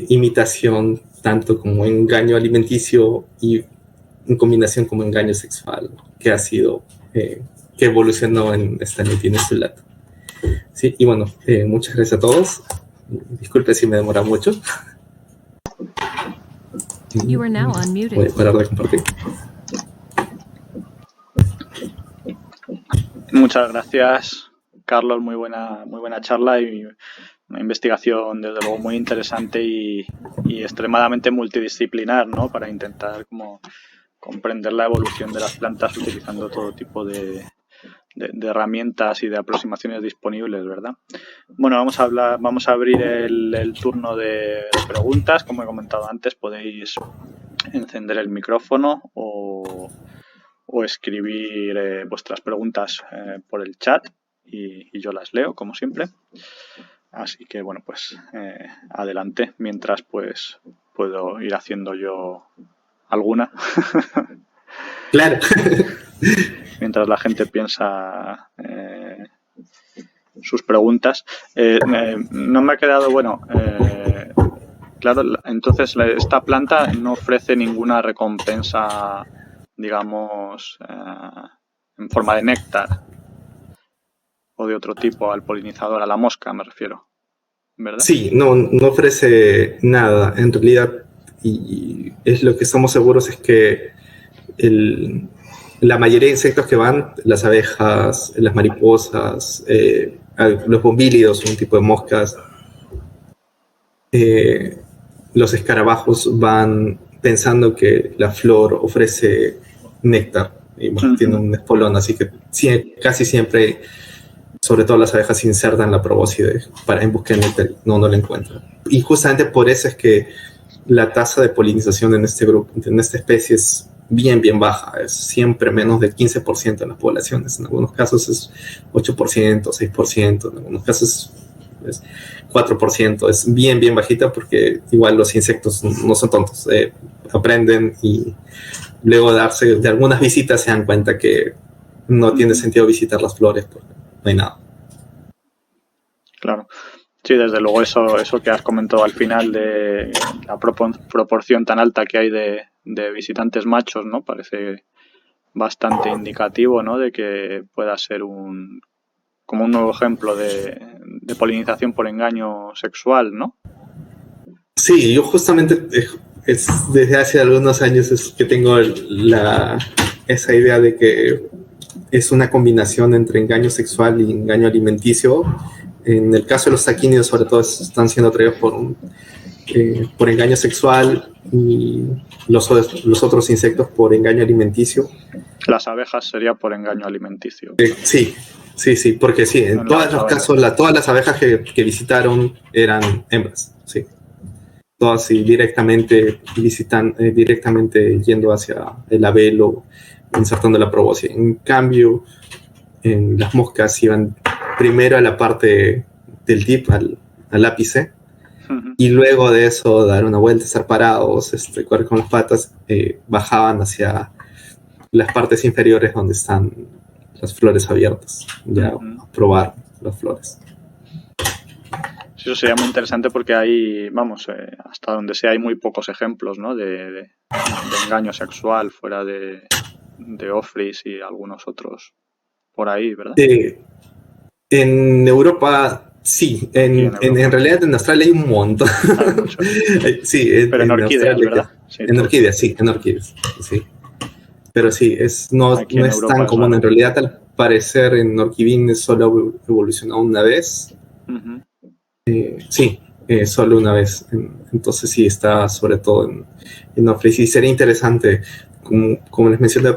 imitación tanto como engaño alimenticio y en combinación como engaño sexual, que ha sido, que evolucionó en Stanley tiene su lado. Sí, y bueno, muchas gracias a todos. Disculpe si me demora mucho. You are now unmuted. Voy a parar de compartir. Muchas gracias, Carlos. Muy buena charla y una investigación, desde luego, muy interesante y extremadamente multidisciplinar, ¿no? Para intentar como comprender la evolución de las plantas utilizando todo tipo de herramientas y de aproximaciones disponibles, ¿verdad? Bueno, vamos a abrir el turno de preguntas. Como he comentado antes, podéis encender el micrófono o escribir vuestras preguntas por el chat y yo las leo, como siempre. Así que, bueno, pues adelante, mientras pues puedo ir haciendo yo alguna. Claro. Mientras la gente piensa sus preguntas. No me ha quedado, bueno, claro, entonces esta planta no ofrece ninguna recompensa, digamos, en forma de néctar o de otro tipo al polinizador, a la mosca me refiero, ¿verdad? Sí, no ofrece nada en realidad, y es lo que estamos seguros es que la mayoría de insectos que van, las abejas, las mariposas, los bombílidos, un tipo de moscas, los escarabajos van pensando que la flor ofrece néctar y bueno, tiene un espolón, así que casi siempre, sobre todo las abejas, insertan la probóscide en busca de néctar, no lo encuentran. Y justamente por eso es que la tasa de polinización en este grupo, en esta especie, es bien baja, es siempre menos del 15% en las poblaciones. En algunos casos es 8%, 6%, en algunos casos es 4%, es bien bajita porque igual los insectos no son tontos, aprenden y luego de algunas visitas se dan cuenta que no tiene sentido visitar las flores porque no hay nada. Claro. Sí, desde luego eso que has comentado al final de la proporción tan alta que hay de visitantes machos, ¿no? Parece bastante indicativo, ¿no? De que pueda ser como un nuevo ejemplo de polinización por engaño sexual, ¿no? Sí, yo justamente desde hace algunos años es que tengo esa idea de que es una combinación entre engaño sexual y engaño alimenticio. En el caso de los taquínidos, sobre todo, están siendo atraídos por engaño sexual y los otros insectos por engaño alimenticio. Las abejas sería por engaño alimenticio. Sí, porque sí, en todos los casos, todas las abejas que visitaron eran hembras, sí. Todas sí, directamente yendo hacia el abelo, insertando la probóscide. En cambio, en las moscas iban primero a la parte del tip, al ápice, y luego de eso dar una vuelta, estar parados, correr con las patas, bajaban hacia las partes inferiores donde están las flores abiertas, ya a probar las flores. Eso sería muy interesante porque hay, vamos, hasta donde sea hay muy pocos ejemplos, ¿no? de engaño sexual fuera de Ofris y algunos otros por ahí, ¿verdad? En Europa, sí. En realidad en Australia hay un montón. Sí, pero en orquídeas, ¿verdad? Sí, en orquídeas, sí, en orquídeas, sí. Pero sí, no es tan común. En realidad, al parecer, en orquídeas solo evolucionó una vez. Sí, solo una vez. Entonces sí, está sobre todo en Ofris. Y sería interesante, como les mencioné,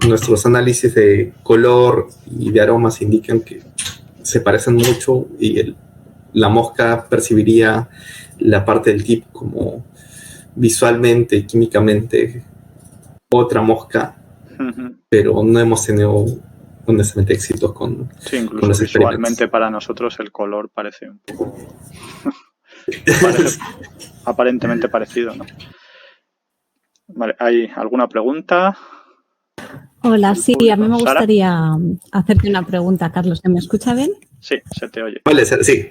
nuestros análisis de color y de aromas indican que se parecen mucho y la mosca percibiría la parte del tip como visualmente y químicamente otra mosca, pero no hemos tenido honestamente éxitos con los experimentos. Incluso visualmente para nosotros el color parece un poco aparentemente parecido, ¿no? Vale, ¿hay alguna pregunta? Hola, sí, a mí me gustaría hacerte una pregunta, Carlos. ¿Se me escucha bien? Sí, se te oye. Vale, sí.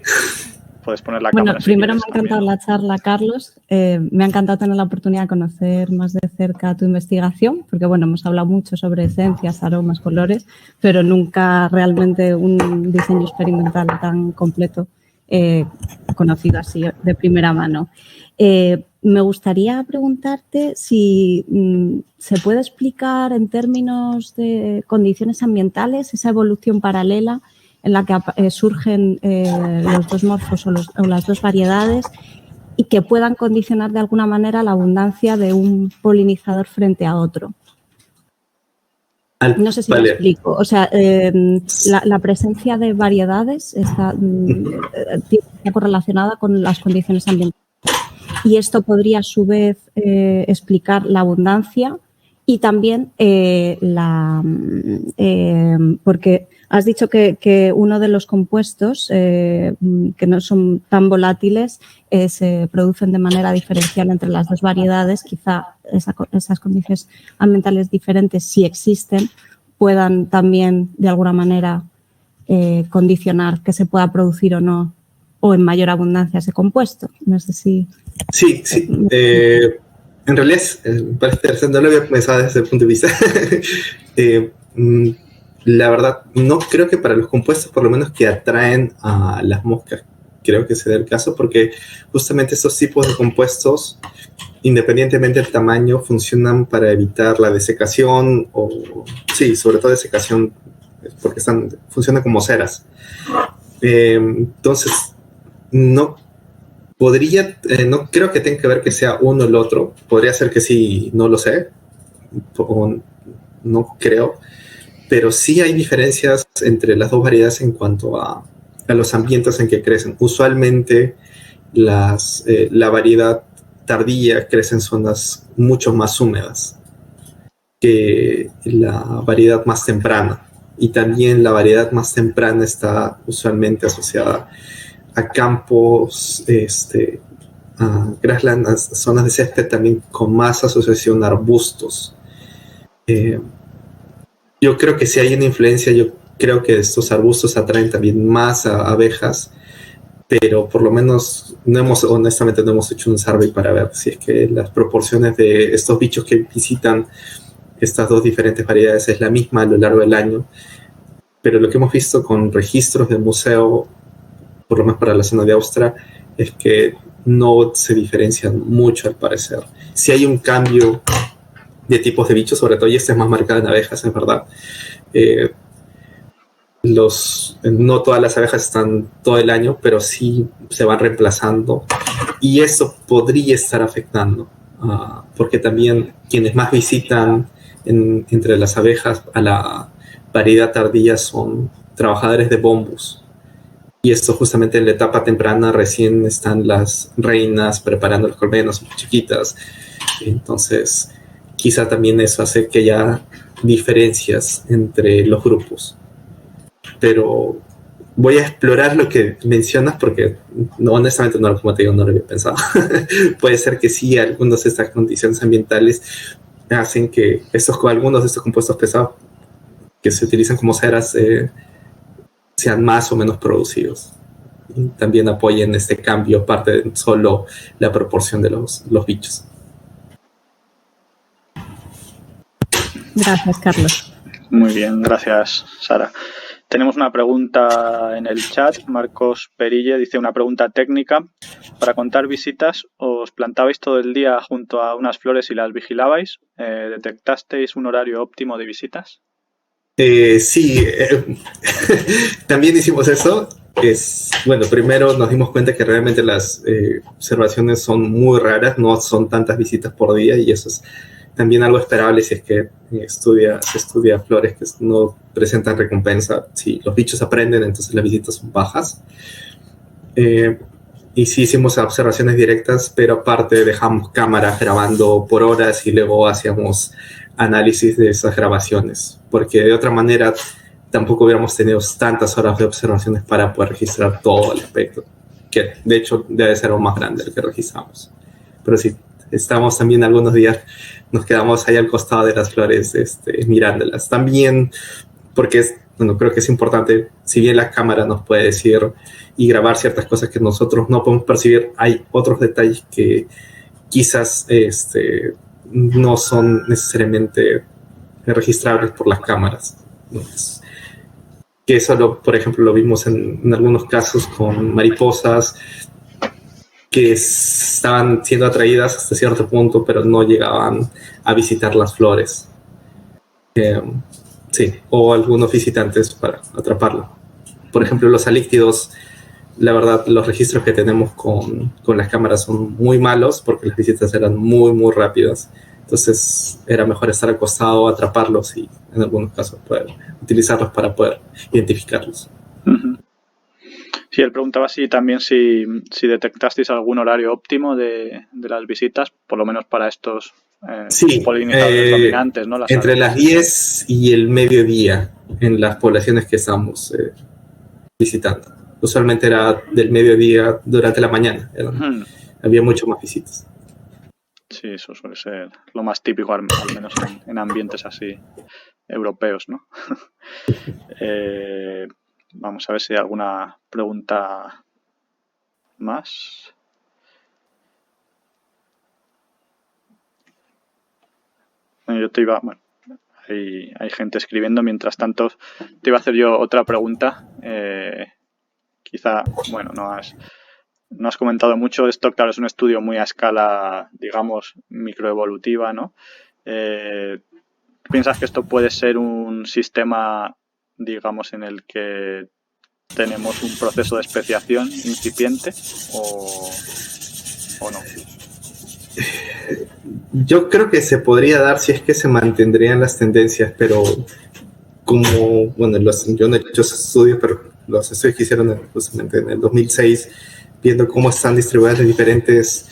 puedes poner la Bueno, cámara. Si primero me quieres ha encantado también. la charla, Carlos. Me ha encantado tener la oportunidad de conocer más de cerca tu investigación, porque bueno, hemos hablado mucho sobre esencias, aromas, colores, pero nunca realmente un diseño experimental tan completo conocido así de primera mano. Me gustaría preguntarte si se puede explicar en términos de condiciones ambientales esa evolución paralela en la que surgen los dos morfos o las dos variedades y que puedan condicionar de alguna manera la abundancia de un polinizador frente a otro. No sé si me explico. O sea, la presencia de variedades está correlacionada con las condiciones ambientales. Y esto podría, a su vez, explicar la abundancia y también porque has dicho que uno de los compuestos que no son tan volátiles se producen de manera diferencial entre las dos variedades. Quizá esas condiciones ambientales diferentes, si existen, puedan también de alguna manera condicionar que se pueda producir o no, o en mayor abundancia ese compuesto. No sé si... Sí. En realidad me parece interesante, no lo había pensado desde ese punto de vista. La verdad, no creo que para los compuestos, por lo menos que atraen a las moscas, creo que se dé el caso, porque justamente estos tipos de compuestos, independientemente del tamaño, funcionan para evitar la desecación, sí, sobre todo desecación, porque funcionan como ceras. Entonces, no creo que tenga que ver que sea uno o el otro. Podría ser que sí, no lo sé, o no creo, pero sí hay diferencias entre las dos variedades en cuanto a los ambientes en que crecen. Usualmente la variedad tardía crece en zonas mucho más húmedas que la variedad más temprana, y también la variedad más temprana está usualmente asociada a campos, a grasslands, a zonas de césped también con más asociación a arbustos. Yo creo que sí hay una influencia. Yo creo que estos arbustos atraen también más a abejas, pero por lo menos honestamente no hemos hecho un survey para ver si es que las proporciones de estos bichos que visitan estas dos diferentes variedades es la misma a lo largo del año. Pero lo que hemos visto con registros del museo, por lo menos para la zona de Austria, es que no se diferencian mucho al parecer. Si hay un cambio de tipos de bichos, sobre todo, y este es más marcado en abejas, es verdad. No todas las abejas están todo el año, pero sí se van reemplazando, y eso podría estar afectando, porque también quienes más visitan entre las abejas a la variedad tardía son trabajadores de bombus. Y esto justamente en la etapa temprana recién están las reinas preparando las colmenas muy chiquitas. Entonces, quizá también eso hace que haya diferencias entre los grupos. Pero voy a explorar lo que mencionas porque honestamente como te digo, no lo había pensado. Puede ser que sí, algunas de estas condiciones ambientales hacen que algunos de estos compuestos pesados que se utilizan como ceras sean más o menos producidos. Y también apoyen este cambio, aparte de solo la proporción de los bichos. Gracias, Carlos. Muy bien, gracias, Sara. Tenemos una pregunta en el chat. Marcos Perille dice una pregunta técnica. Para contar visitas, ¿os plantabais todo el día junto a unas flores y las vigilabais? ¿Detectasteis un horario óptimo de visitas? Sí, también hicimos eso. Bueno, primero nos dimos cuenta que realmente las observaciones son muy raras, no son tantas visitas por día, y eso es también algo esperable si es que se estudia flores que no presentan recompensa. Si los bichos aprenden, entonces las visitas son bajas. Y sí hicimos observaciones directas, pero aparte dejamos cámaras grabando por horas y luego hacíamos análisis de esas grabaciones, porque de otra manera tampoco hubiéramos tenido tantas horas de observaciones para poder registrar todo el espectro, que de hecho debe ser aún más grande el que registramos. Pero sí, estamos también algunos días, nos quedamos ahí al costado de las flores mirándolas. También porque bueno, creo que es importante, si bien la cámara nos puede decir y grabar ciertas cosas que nosotros no podemos percibir, hay otros detalles que quizás no son necesariamente registrables por las cámaras. Entonces, que eso, por ejemplo, lo vimos en algunos casos con mariposas que estaban siendo atraídas hasta cierto punto, pero no llegaban a visitar las flores. Sí, o algunos visitantes para atraparlo. Por ejemplo, los alíctidos, la verdad, los registros que tenemos con las cámaras son muy malos porque las visitas eran muy, muy rápidas. Entonces era mejor estar acostado, atraparlos y en algunos casos poder utilizarlos para poder identificarlos. Uh-huh. Sí, él preguntaba también si detectasteis algún horario óptimo de las visitas, por lo menos para estos polinizadores dominantes, ¿no? Entre las 10 y el mediodía en las poblaciones que estamos visitando. Usualmente era del mediodía durante la mañana. Había mucho más visitas. Sí, eso suele ser lo más típico, al menos en ambientes así europeos, ¿no? Vamos a ver si hay alguna pregunta más. Yo te iba... Bueno, hay gente escribiendo. Mientras tanto, te iba a hacer yo otra pregunta. Quizá, bueno, no has comentado mucho. Esto, claro, es un estudio muy a escala, digamos, microevolutiva, ¿no? ¿Piensas que esto puede ser un sistema, digamos, en el que tenemos un proceso de especiación incipiente o no? Yo creo que se podría dar si es que se mantendrían las tendencias, pero como, bueno, yo no he hecho estudios, pero los estudios que hicieron justamente en el 2006, viendo cómo están distribuidas las diferentes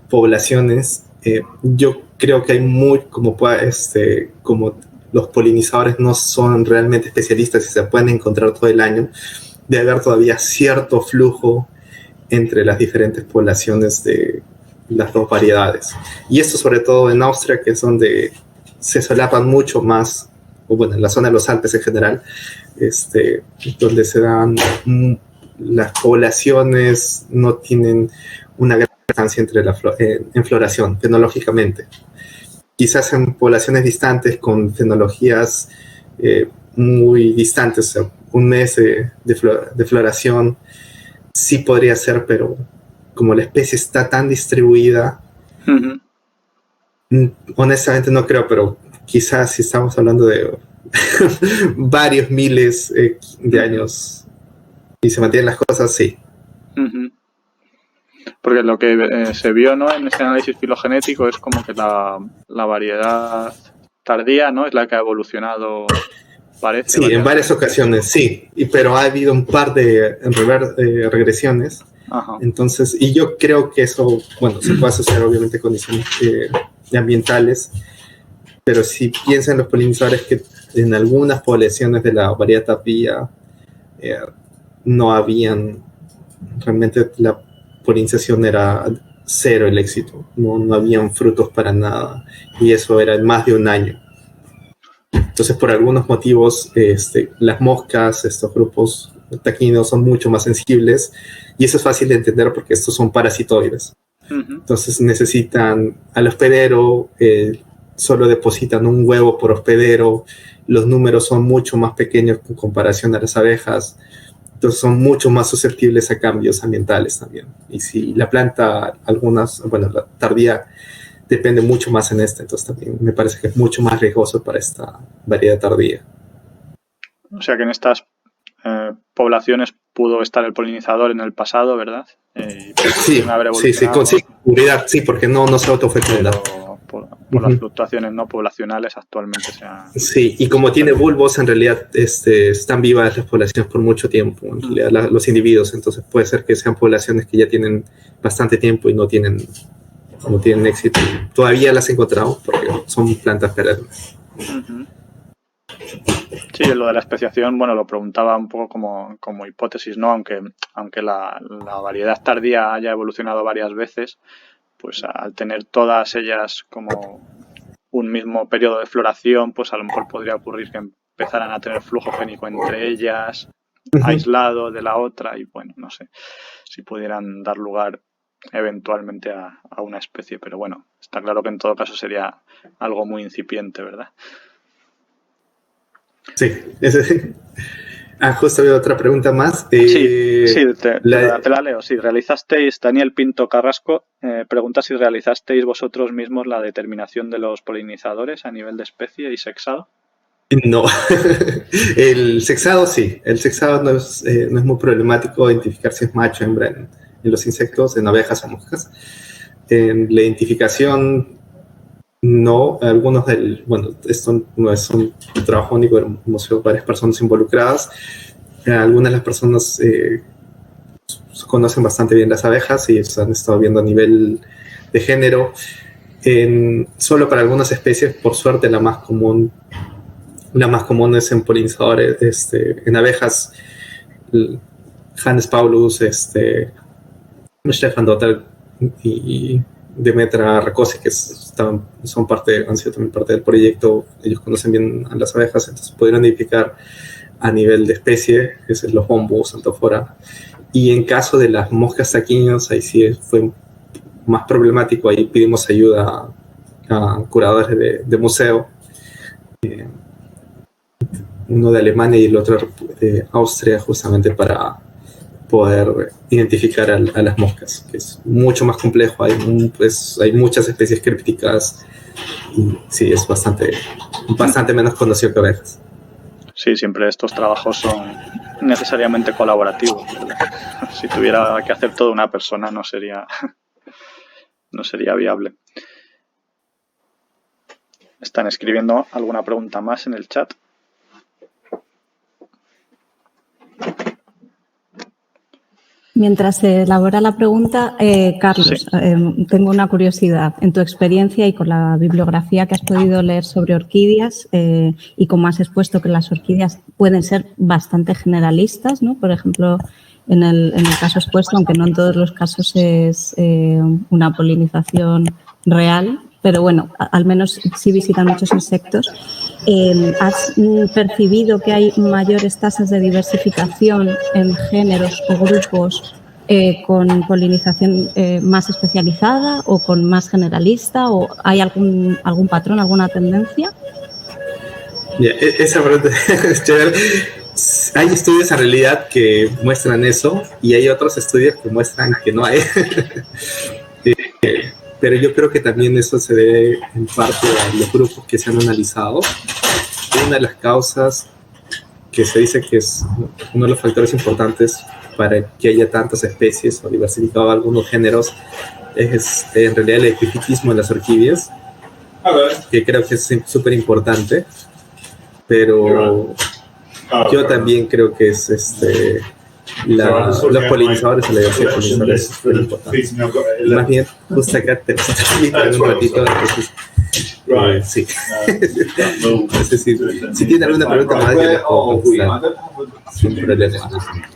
poblaciones, yo creo que hay como los polinizadores no son realmente especialistas y se pueden encontrar todo el año, debe haber todavía cierto flujo entre las diferentes poblaciones de las dos variedades. Y esto sobre todo en Austria, que es donde se solapan mucho más, o bueno, en la zona de los Alpes en general, donde se dan las poblaciones no tienen una gran distancia entre en floración, fenológicamente. Quizás en poblaciones distantes con fenologías muy distantes, o sea, un mes de floración, sí podría ser, pero como la especie está tan distribuida, honestamente no creo, pero quizás si estamos hablando de varios miles de años y se mantienen las cosas, sí. Porque lo que se vio, ¿no?, en ese análisis filogenético es como que la variedad tardía, ¿no?, es la que ha evolucionado, parece. Sí, en varias ocasiones, sí, pero ha habido un par de regresiones. Ajá. Entonces, y yo creo que eso, bueno, se puede asociar obviamente a condiciones ambientales, pero si piensan los polinizadores que en algunas poblaciones de la variedad tardía no habían, realmente la polinización era cero el éxito, no habían frutos para nada, y eso era en más de un año. Entonces, por algunos motivos, las moscas, estos grupos taquinos son mucho más sensibles, y eso es fácil de entender porque estos son parasitoides. Entonces necesitan al hospedero, solo depositan un huevo por hospedero, los números son mucho más pequeños en comparación a las abejas, entonces son mucho más susceptibles a cambios ambientales también. Y si la planta, la tardía depende mucho más en entonces también me parece que es mucho más riesgoso para esta variedad tardía. O sea que en estas poblaciones pudo estar el polinizador en el pasado, ¿verdad? Sí, con seguridad, sí, porque no se autofecunda. Por las fluctuaciones no poblacionales actualmente Sí, y como tiene bulbos, en realidad están vivas las poblaciones por mucho tiempo, en realidad los individuos, entonces puede ser que sean poblaciones que ya tienen bastante tiempo y no tienen éxito. Todavía las encontramos porque son plantas perennes. Sí, lo de la especiación, bueno, lo preguntaba un poco como hipótesis, ¿no? Aunque la variedad tardía haya evolucionado varias veces, pues al tener todas ellas como un mismo periodo de floración, pues a lo mejor podría ocurrir que empezaran a tener flujo génico entre ellas, aislado de la otra, y bueno, no sé si pudieran dar lugar eventualmente a una especie, pero bueno, está claro que en todo caso sería algo muy incipiente, ¿verdad? Sí, justo había otra pregunta más. Sí, te la leo. Sí, realizasteis, Daniel Pinto Carrasco pregunta si realizasteis vosotros mismos la determinación de los polinizadores a nivel de especie y sexado. No, el sexado sí, el sexado no es muy problemático identificar si es macho o hembra en los insectos, en abejas o moscas. En la identificación, no, algunos esto no es un trabajo único, hemos sido varias personas involucradas. Algunas de las personas conocen bastante bien las abejas y han estado viendo a nivel de género. Solo para algunas especies, por suerte, la más común es en polinizadores, en abejas, Hannes Paulus, Stefan Dotter y Demetra Rakosi, que han sido también parte del proyecto. Ellos conocen bien a las abejas, entonces pudieron identificar a nivel de especie, que es los bombos, Antophora. Y en caso de las moscas taquiños, ahí sí fue más problemático. Ahí pedimos ayuda a curadores de museo, uno de Alemania y el otro de Austria, justamente para poder identificar a las moscas, que es mucho más complejo. Hay muchas especies crípticas y sí, es bastante menos conocido que abejas. Sí, siempre estos trabajos son necesariamente colaborativos. Si tuviera que hacer todo una persona no sería viable. ¿Están escribiendo alguna pregunta más en el chat? Mientras se elabora la pregunta, Carlos, sí. Tengo una curiosidad. En tu experiencia y con la bibliografía que has podido leer sobre orquídeas y como has expuesto que las orquídeas pueden ser bastante generalistas, ¿no? Por ejemplo, en el caso expuesto, aunque no en todos los casos es una polinización real, pero bueno, al menos sí visitan muchos insectos. ¿Has percibido que hay mayores tasas de diversificación en géneros o grupos con polinización más especializada o con más generalista? ¿O hay algún patrón, alguna tendencia? Esa pregunta es chévere. Hay estudios en realidad que muestran eso y hay otros estudios que muestran que no hay. Pero yo creo que también eso se debe en parte a los grupos que se han analizado. Una de las causas que se dice que es uno de los factores importantes para que haya tantas especies o diversificado algunos géneros es en realidad el epifitismo de las orquídeas, que creo que es súper importante, pero yo también creo que es los polinizadores o la diversidad de polinizadores es súper importante. Más bien, justo acá te en un ratito, entonces, sí. Es decir, si tiene alguna pregunta más, yo les puedo contestar sin problema.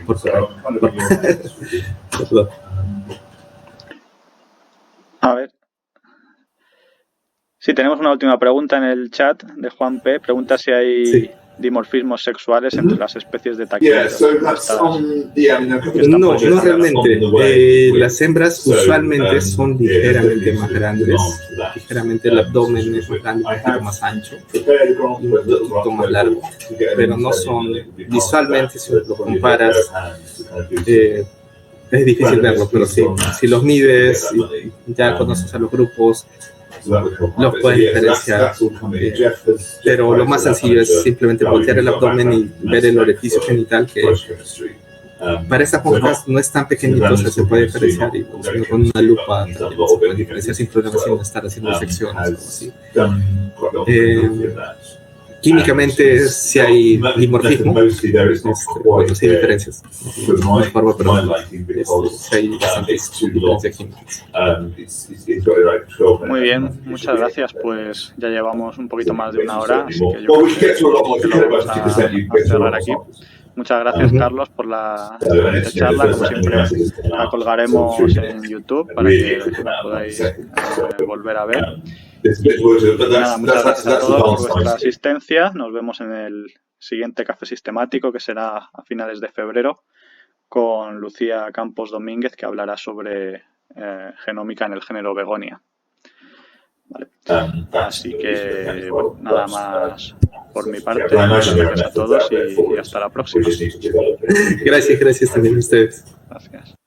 Por favor. Perdón. A ver. Sí, tenemos una última pregunta en el chat de Juan P. Pregunta si hay dimorfismos sexuales entre las especies de taquitos. No realmente. Las hembras usualmente son ligeramente más grandes. Ligeramente el abdomen es más grande, un poquito más ancho, un poquito más largo. Pero no son, visualmente, si lo comparas, es difícil verlo, pero sí, si los mides y ya conoces a los grupos, los puedes diferenciar, pero lo más sencillo es simplemente voltear el abdomen y ver el orificio genital, que para estas moscas no es tan pequeñito, o sea, se puede diferenciar y con una lupa se puede diferenciar sin problema, sin estar haciendo secciones o así. Químicamente sí hay dimorfismo, sí hay diferencias, no es forma, pero sí hay bastantes diferencias químicas. Muy bien, muchas gracias. Pues ya llevamos un poquito más de una hora, así que yo creo que lo vamos a cerrar aquí. Muchas gracias, Carlos, por la charla. Como siempre, la colgaremos en YouTube para que la podáis volver a ver. Nada, muchas gracias a todos por vuestra asistencia. Nos vemos en el siguiente café sistemático, que será a finales de febrero, con Lucía Campos Domínguez, que hablará sobre genómica en el género Begonia. Vale. Así que, bueno, nada más por mi parte. Gracias a todos y hasta la próxima. Gracias también a ustedes. Gracias.